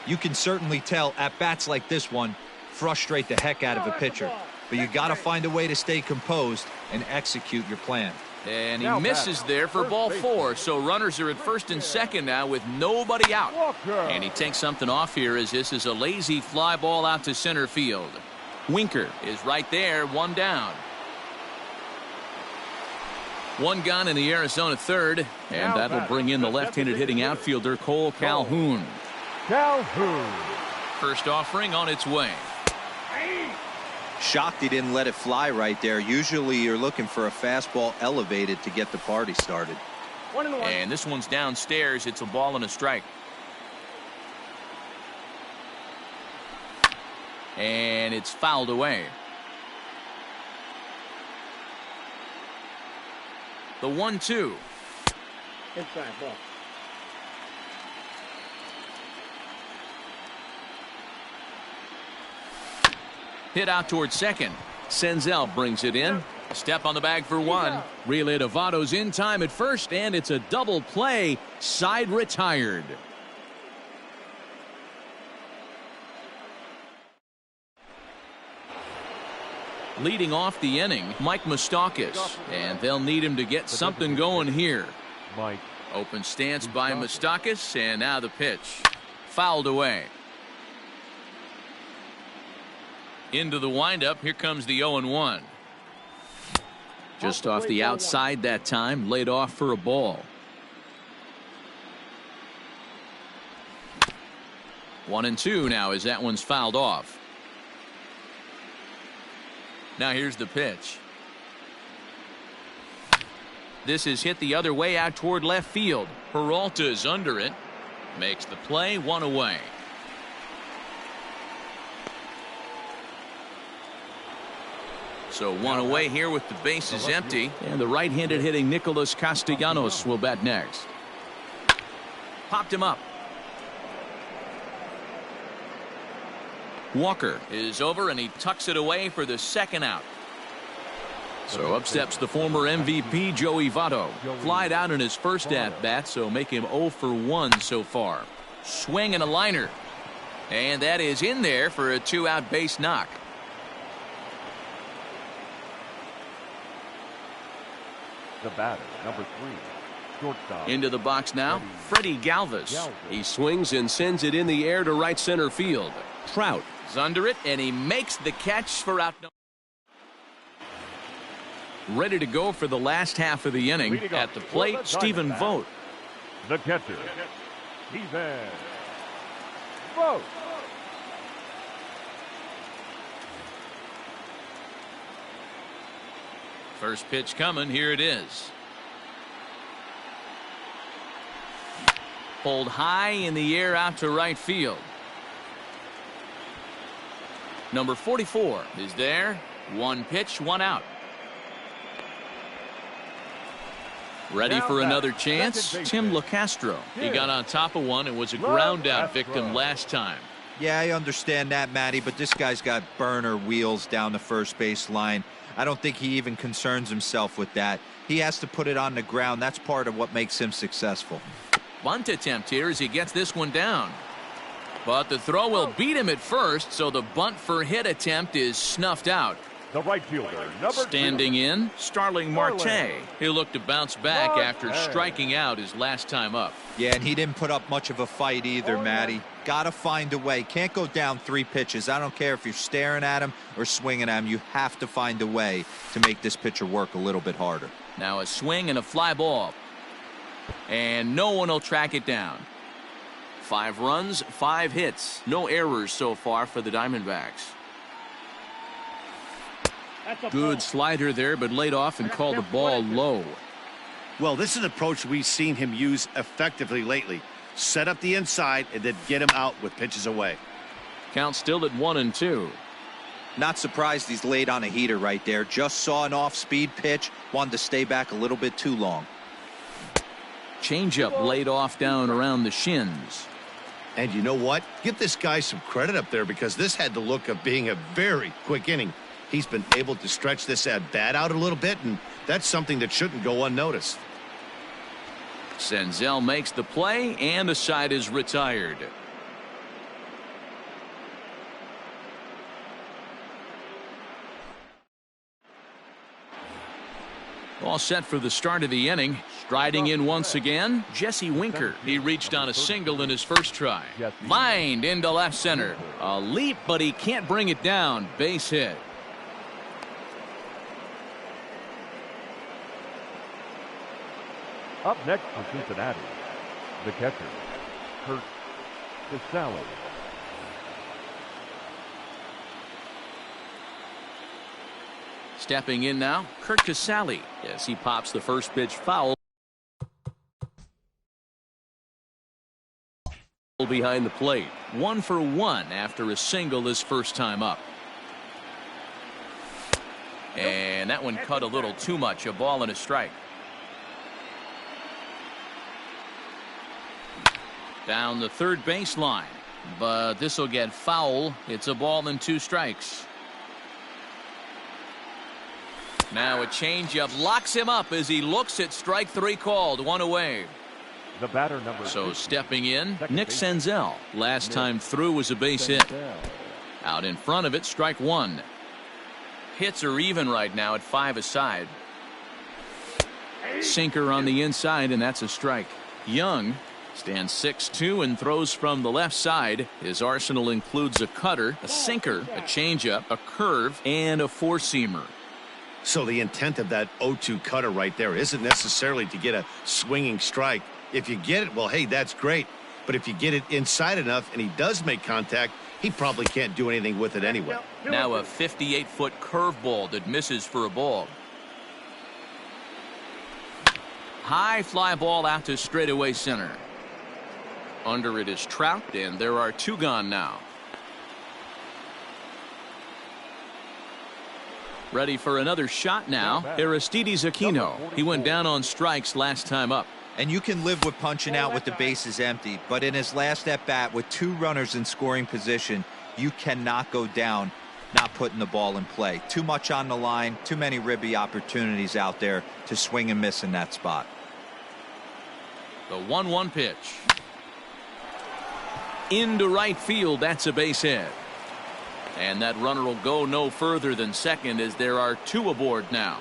You can certainly tell at bats like this one frustrate the heck out of a pitcher, but you got to find a way to stay composed and execute your plan. And he misses there for ball 4. So runners are at first and second now with nobody out. And he takes something off here as this is a lazy fly ball out to center field. Winker is right there, 1 down. One gone in the Arizona third, and that'll bring in the left-handed hitting outfielder Cole Calhoun. First offering on its way. Shocked he didn't let it fly right there. Usually you're looking for a fastball elevated to get the party started. And this one's downstairs. It's a ball and a strike. And it's fouled away. The 1-2. Inside ball. Hit out towards second. Senzel brings it in. Step on the bag for one. Relay to Votto's in time at first, and it's a double play. Side retired. Leading off the inning, Mike Moustakas, and they'll need him to get something going here. Open stance by Moustakas, and now the pitch. Fouled away. Into the windup, here comes the 0-1. Just off the outside that time, laid off for a ball. 1-2 now as that one's fouled off. Now here's the pitch. This is hit the other way out toward left field. Peralta's under it. Makes the play, one away. So one away here with the bases empty. And the right-handed hitting Nicholas Castellanos will bat next. Popped him up. Walker is over and he tucks it away for the second out. So up steps the former MVP Joey Votto. Flied out in his first at bat, so make him 0 for 1 so far. Swing and a liner. And that is in there for a 2-out base knock. The batter, number 3, shortstop. Into the box now, Freddie Galvis. He swings and sends it in the air to right center field. Trout is under it, and he makes the catch for out. Ready to go for the last half of the inning. At the plate, Stephen Vogt. The catcher, Stephen Vogt. First pitch coming. Here it is. Pulled high in the air out to right field. Number 44 is there. One pitch, one out. Ready for another chance. Tim LaCastro. He got on top of one and was a ground out victim last time. Yeah, I understand that, Matty, but this guy's got burner wheels down the first base line. I don't think he even concerns himself with that. He has to put it on the ground. That's part of what makes him successful. Bunt attempt here as he gets this one down. But the throw will beat him at first, so the bunt for hit attempt is snuffed out. The right fielder, number 2. Standing in, Starling Marte. He'll look to bounce back after striking out his last time up. Yeah, and he didn't put up much of a fight either, Matty. Gotta find a way. Can't go down 3 pitches. I don't care if you're staring at him or swinging at him. You have to find a way to make this pitcher work a little bit harder. Now a swing and a fly ball. And no one will track it down. 5 runs, 5 hits. No errors so far for the Diamondbacks. Good slider there, but laid off and called the ball low. Well, this is an approach we've seen him use effectively lately. Set up the inside and then get him out with pitches away. Count still at 1-2. Not surprised he's laid on a heater right there. Just saw an off-speed pitch. Wanted to stay back a little bit too long. Changeup laid off down around the shins. And you know what? Give this guy some credit up there because this had the look of being a very quick inning. He's been able to stretch this at bat out a little bit, and that's something that shouldn't go unnoticed. Senzel makes the play, and the side is retired. All set for the start of the inning. Striding in once again, Jesse Winker. He reached on a single in his first try. Lined into left center. A leap, but he can't bring it down. Base hit. Up next for Cincinnati, the catcher, Kurt Casale. Stepping in now, Kurt Casale, as he pops the first pitch foul behind the plate. 1 for 1 after a single his first time up. And that one cut a little too much. A ball and a strike. Down the third baseline, but this will get foul. It's a ball and 2 strikes. Now a changeup locks him up as he looks at strike 3 called. 1 away. The batter number. So stepping in, Nick Senzel. Last time through was a base hit. Out in front of it, strike 1. Hits are even right now at 5 aside. Sinker on the inside, and that's a strike. Young stands 6'2" and throws from the left side. His arsenal includes a cutter, a sinker, a changeup, a curve, and a 4-seamer. So the intent of that 0-2 cutter right there isn't necessarily to get a swinging strike. If you get it, well, hey, that's great. But if you get it inside enough and he does make contact, he probably can't do anything with it anyway. Now a 58-foot curveball that misses for a ball. High fly ball out to straightaway center. Under it is Trout, and there are 2 gone now. Ready for another shot now, Aristides Aquino. He went down on strikes last time up. And you can live with punching out with the bases empty, but in his last at bat with 2 runners in scoring position, you cannot go down not putting the ball in play. Too much on the line, too many ribby opportunities out there to swing and miss in that spot. The 1-1 pitch. Into right field, that's a base hit. And that runner will go no further than second as there are 2 aboard now.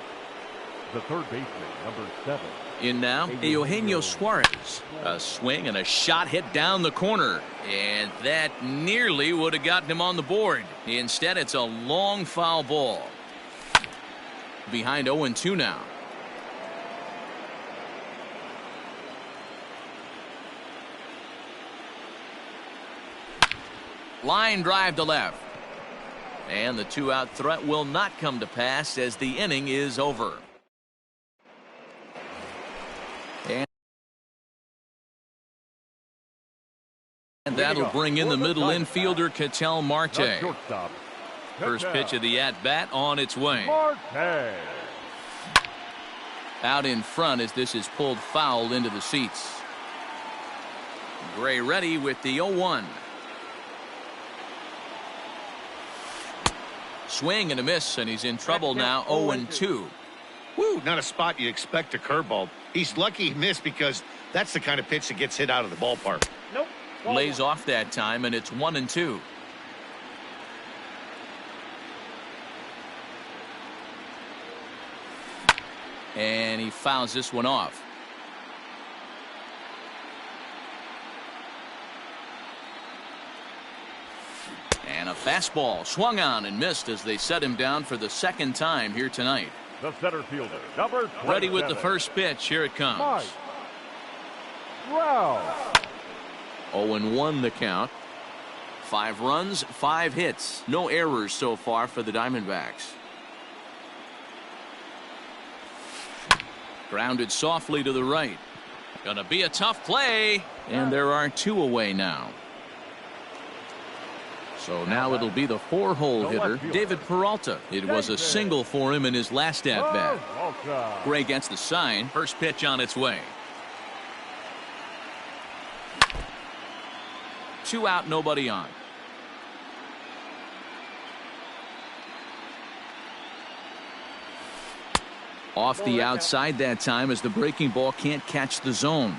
The third baseman, number 7. In now, Eugenio Suarez. A swing and a shot hit down the corner. And that nearly would have gotten him on the board. Instead, it's a long foul ball. Behind 0-2 now. Line drive to left. And the 2-out threat will not come to pass as the inning is over. And that'll bring in the middle infielder, Ketel Marte. First pitch of the at-bat on its way. Out in front as this is pulled foul into the seats. Gray ready with the 0-1. Swing and a miss, and he's in trouble now. 0-2. Woo, not a spot you'd expect a curveball. He's lucky he missed because that's the kind of pitch that gets hit out of the ballpark. Nope. Lays off that time, and it's 1-2. And he fouls this one off. And a fastball swung on and missed as they set him down for the 2nd time here tonight. The center fielder, number 27. Ready with the first pitch. Here it comes. Mike Trout. 0-1 the count. 5 runs, 5 hits. No errors so far for the Diamondbacks. Grounded softly to the right. Gonna be a tough play. And there are 2 away now. So now it'll be the 4-hole hitter, David Peralta. It was a single for him in his last at-bat. Gray gets the sign. First pitch on its way. 2 out, nobody on. Off the outside that time as the breaking ball can't catch the zone.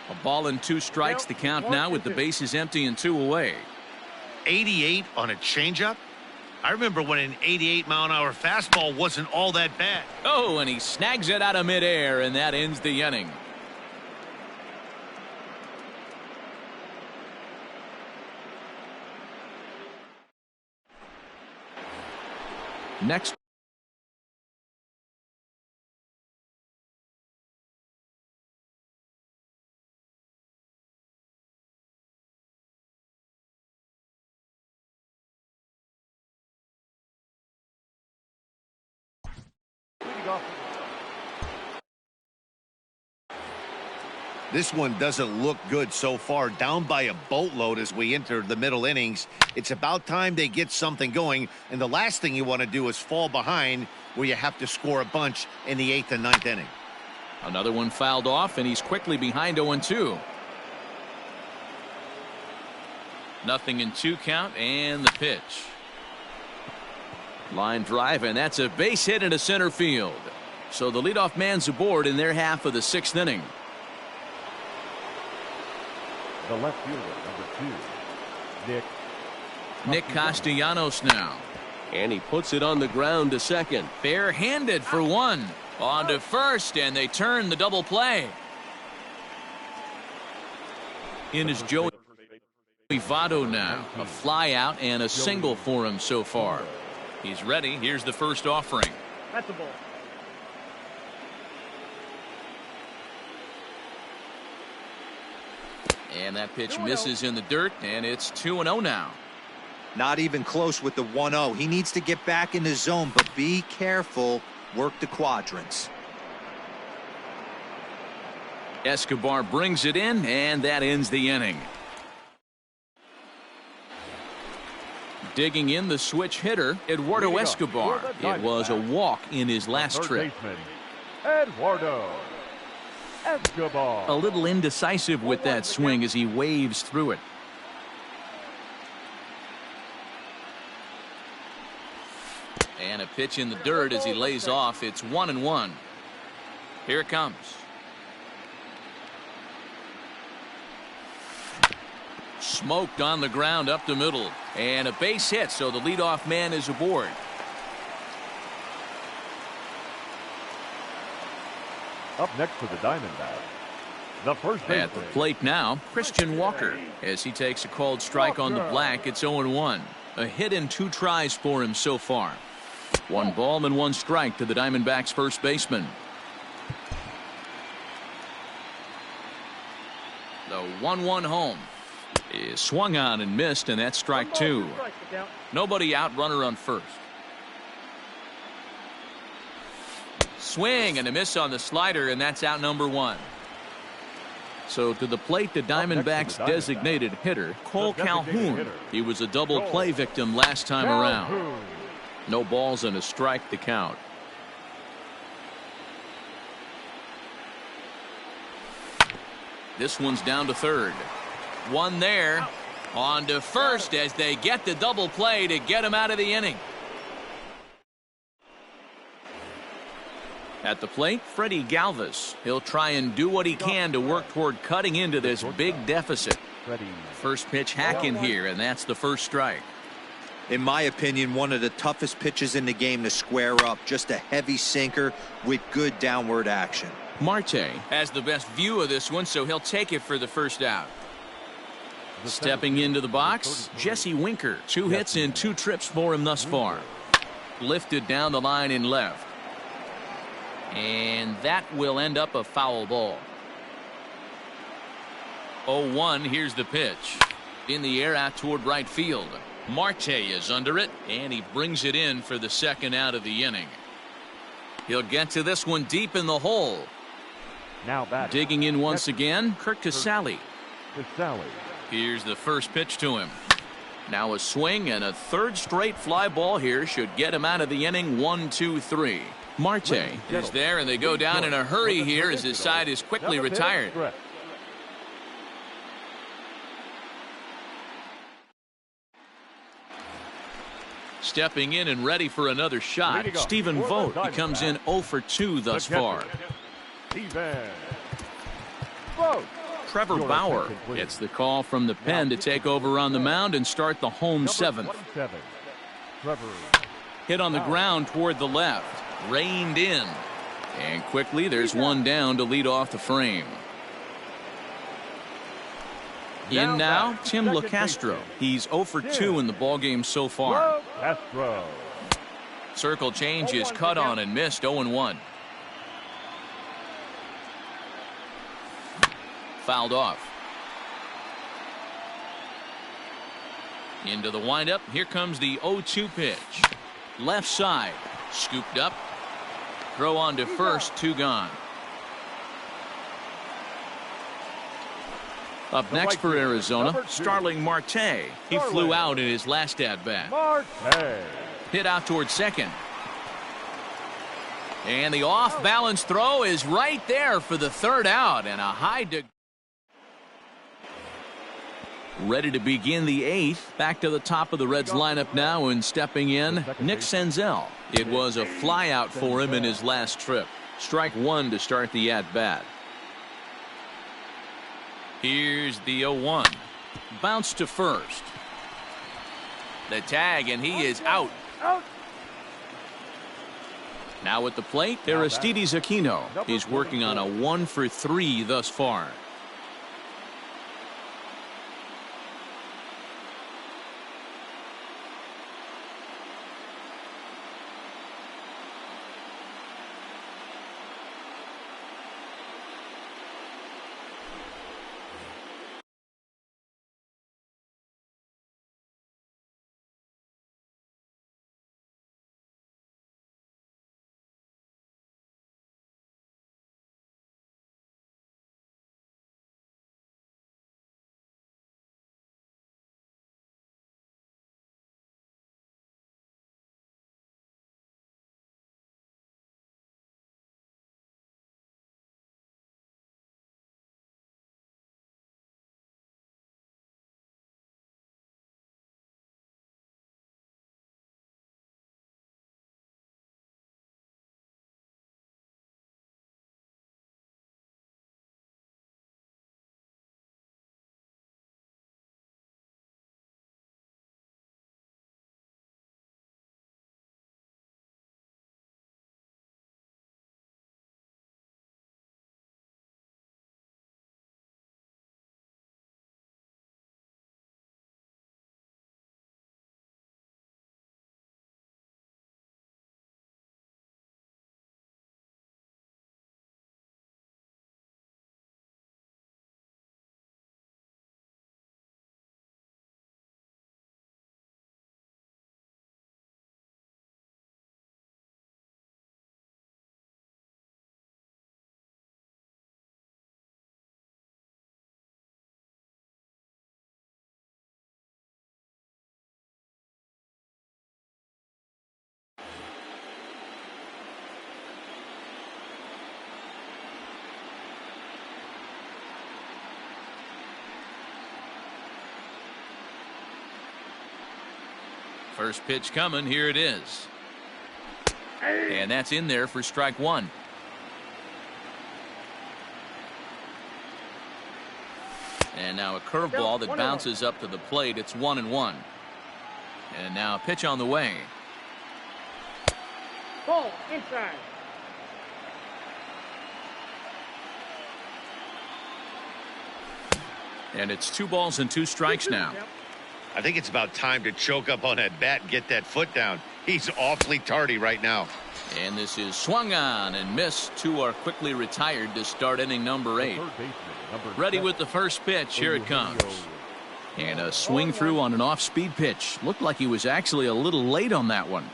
A ball and 2 strikes. The count now with the bases empty and 2 away. 88 on a changeup? I remember when an 88-mile-an-hour fastball wasn't all that bad. Oh, and he snags it out of midair, and that ends the inning. Next. This one doesn't look good so far. Down by a boatload as we enter the middle innings. It's about time they get something going. And the last thing you want to do is fall behind where you have to score a bunch in the 8th and 9th inning. Another one fouled off, and he's quickly behind 0-2. Nothing in 2 count, and the pitch. Line drive, and that's a base hit into center field. So the leadoff man's aboard in their half of the 6th inning. The left fielder, number 2, Nick Castellanos now. And he puts it on the ground to second. Barehanded for 1. On to first, and they turn the double play. In is Joey Votto now. A fly out and a single for him so far. He's ready. Here's the first offering. That's the ball. And that pitch misses in the dirt, and it's 2-0 now. Not even close with the 1-0. He needs to get back in the zone, but be careful. Work the quadrants. Escobar brings it in, and that ends the inning. Digging in the switch hitter, Eduardo Escobar. It was a walk in his last trip. Eduardo Escobar. A little indecisive with that swing as he waves through it. And a pitch in the dirt as he lays off. It's 1-1. Here it comes. Smoked on the ground up the middle. And a base hit, so the leadoff man is aboard. Up next for the Diamondbacks, the first baseman. At the plate now, Christian Walker. As he takes a called strike on the black, it's 0-1. A hit in 2 tries for him so far. 1 ball and 1 strike to the Diamondbacks first baseman. The 1-1 home is swung on and missed, and that's strike 2. Nobody out, runner on first. Swing and a miss on the slider, and that's out number 1. So to the plate, the Diamondbacks designated hitter, Cole Calhoun. He was a double play victim last time around. No balls and a strike to count. This one's down to third. One there. On to first as they get the double play to get him out of the inning. At the plate, Freddie Galvis. He'll try and do what he can to work toward cutting into this big deficit. First pitch hacking here, and that's the first strike. In my opinion, one of the toughest pitches in the game to square up. Just a heavy sinker with good downward action. Marte has the best view of this one, so he'll take it for the first out. Stepping into the box, Jesse Winker. 2 hits and 2 trips for him thus far. Lifted down the line in left. And that will end up a foul ball. 0-1, here's the pitch. In the air out toward right field. Marte is under it, and he brings it in for the second out of the inning. He'll get to this one deep in the hole. Now batting. Digging in once again, Kurt Casale. Casale. Here's the first pitch to him. Now a swing and a third straight fly ball here should get him out of the inning. 1-2-3. Marte is there, and they go down in a hurry here as his side is quickly retired. Stepping in and ready for another shot, Stephen Vogt. He comes in 0 for 2 thus far. Trevor Bauer gets the call from the pen to take over on the mound and start the home 7th. Hit on the ground toward the left. Reined in. And quickly there's one down to lead off the frame. In now, Tim LeCastro. He's 0 for 2 in the ballgame so far. Circle change is cut on and missed. 0-1. Fouled off. Into the windup. Here comes the 0-2 pitch. Left side. Scooped up. Throw on to first, 2 gone. Up next for Arizona, Starling Marte. He flew out in his last at-bat. Marte. Hit out towards second. And the off-balance throw is right there for the 3rd out, and a high ready to begin the 8th. Back to the top of the Reds lineup now, and stepping in, Nick Senzel. It was a flyout for him in his last trip. Strike 1 to start the at-bat. Here's the 0-1. Bounce to first. The tag, and he is out. Now at the plate, Aristides Aquino. He's working on a 1 for 3 thus far. First pitch coming. Here it is. And that's in there for strike 1. And now a curveball that bounces up to the plate. It's 1-1. And now a pitch on the way. Ball inside. And it's 2 balls and 2 strikes now. I think it's about time to choke up on that bat and get that foot down. He's awfully tardy right now. And this is swung on and missed. 2 are quickly retired to start inning number 8. Ready with the first pitch. Here it comes. And a swing through on an off-speed pitch. Looked like he was actually a little late on that one.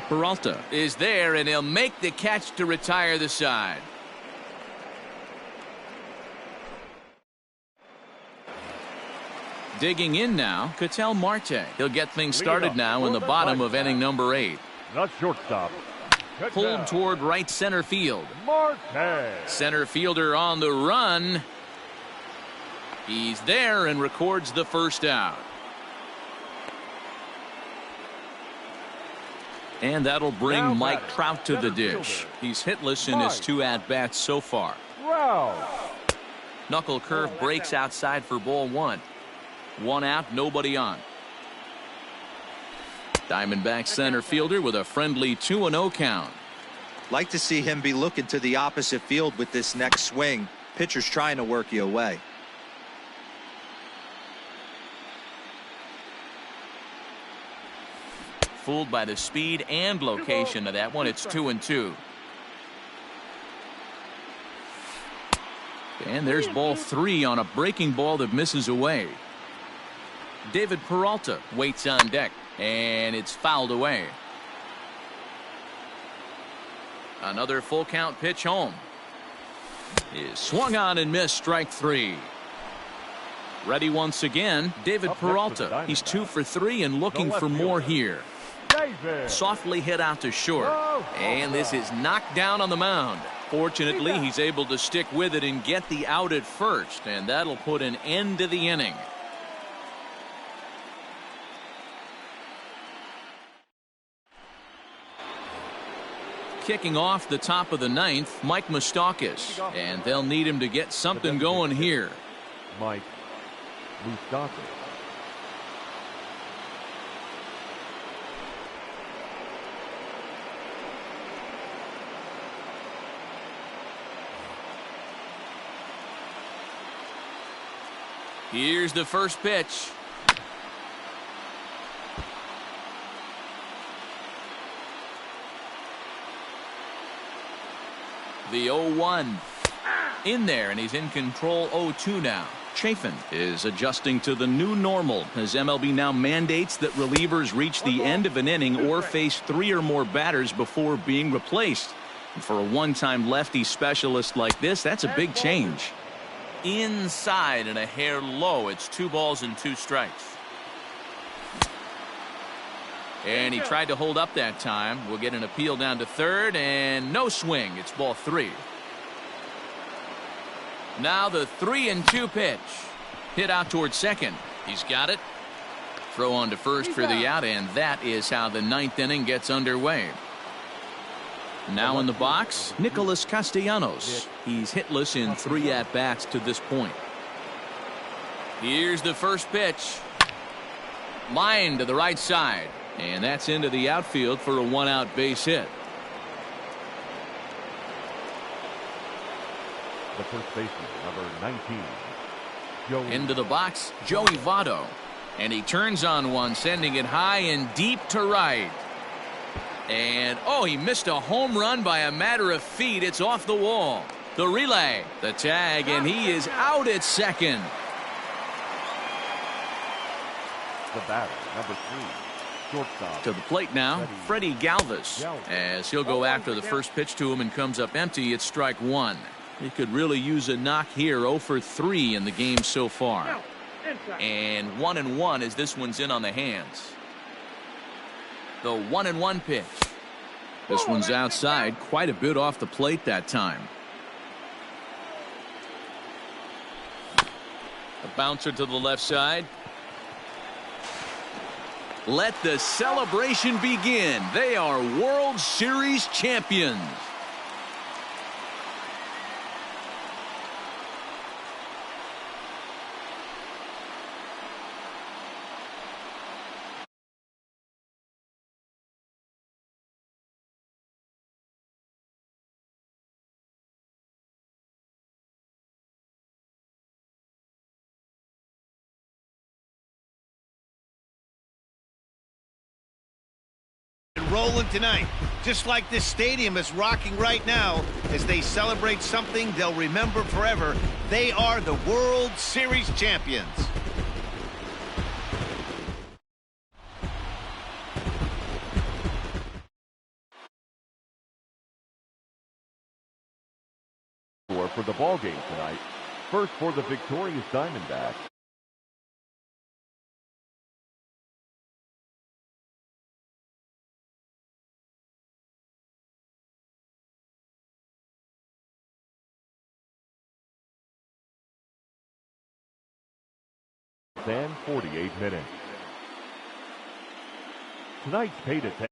Peralta is there, and he'll make the catch to retire the side. Digging in now, Ketel Marte. He'll get things started now in the bottom of inning number 8. Not shortstop. Pulled toward right center field. Marte. Center fielder on the run. He's there and records the first out. And that'll bring Now Mike batter, Trout to the center dish. fielder. He's hitless in his 2 at-bats so far. Rouse. Knuckle curve breaks outside for ball 1. 1 out, nobody on. Diamondback center fielder with a friendly 2-0 count. Like to see him be looking to the opposite field with this next swing. Pitcher's trying to work you away. Fooled by the speed and location of that one. It's 2-2. And there's ball 3 on a breaking ball that misses away. David Peralta waits on deck. And it's fouled away. Another full count pitch home. Is swung on and missed, strike 3. Ready once again, David Peralta. He's 2 for 3 and looking for more here. Softly hit out to short. And this is knocked down on the mound. Fortunately, he's able to stick with it and get the out at first, and that'll put an end to the inning. Kicking off the top of the 9th, Mike Moustakas, and they'll need him to get something going here. Mike Moustakas. Here's the first pitch. The 0-1 in there, and he's in control. 0-2 now. Chafin is adjusting to the new normal as MLB now mandates that relievers reach the end of an inning or face 3 or more batters before being replaced. And for a one-time lefty specialist like this, that's a big change. Inside and a hair low. It's 2 balls and 2 strikes. And he tried to hold up that time. We'll get an appeal down to third, and no swing. It's ball 3. Now the 3-2 pitch. Hit out towards second. He's got it. Throw on to first for the out, and that is how the 9th inning gets underway. Now in the box, Nicholas Castellanos. He's hitless in 3 at-bats to this point. Here's the first pitch. Line to the right side. And that's into the outfield for a 1-out base hit. The first baseman, number 19. Joey. Into the box, Joey Votto. And he turns on one, sending it high and deep to right. And, oh, he missed a home run by a matter of feet. It's off the wall. The relay, the tag, and he is out at second. The batter, number 3. Shortstop. To the plate now, Freddie Galvis, as he'll go after the first pitch to him and comes up empty. It's strike 1. He could really use a knock here. 0 for 3 in the game so far. And 1-1 as this one's in on the hands. The 1-1 pitch. This one's outside, quite a bit off the plate that time. A bouncer to the left side. Let the celebration begin. They are World Series champions. Rolling tonight, just like this stadium is rocking right now as they celebrate something they'll remember forever. They are the World Series champions. For the ball game tonight, first for the victorious Diamondbacks. And 48 minutes. Tonight's pay to 10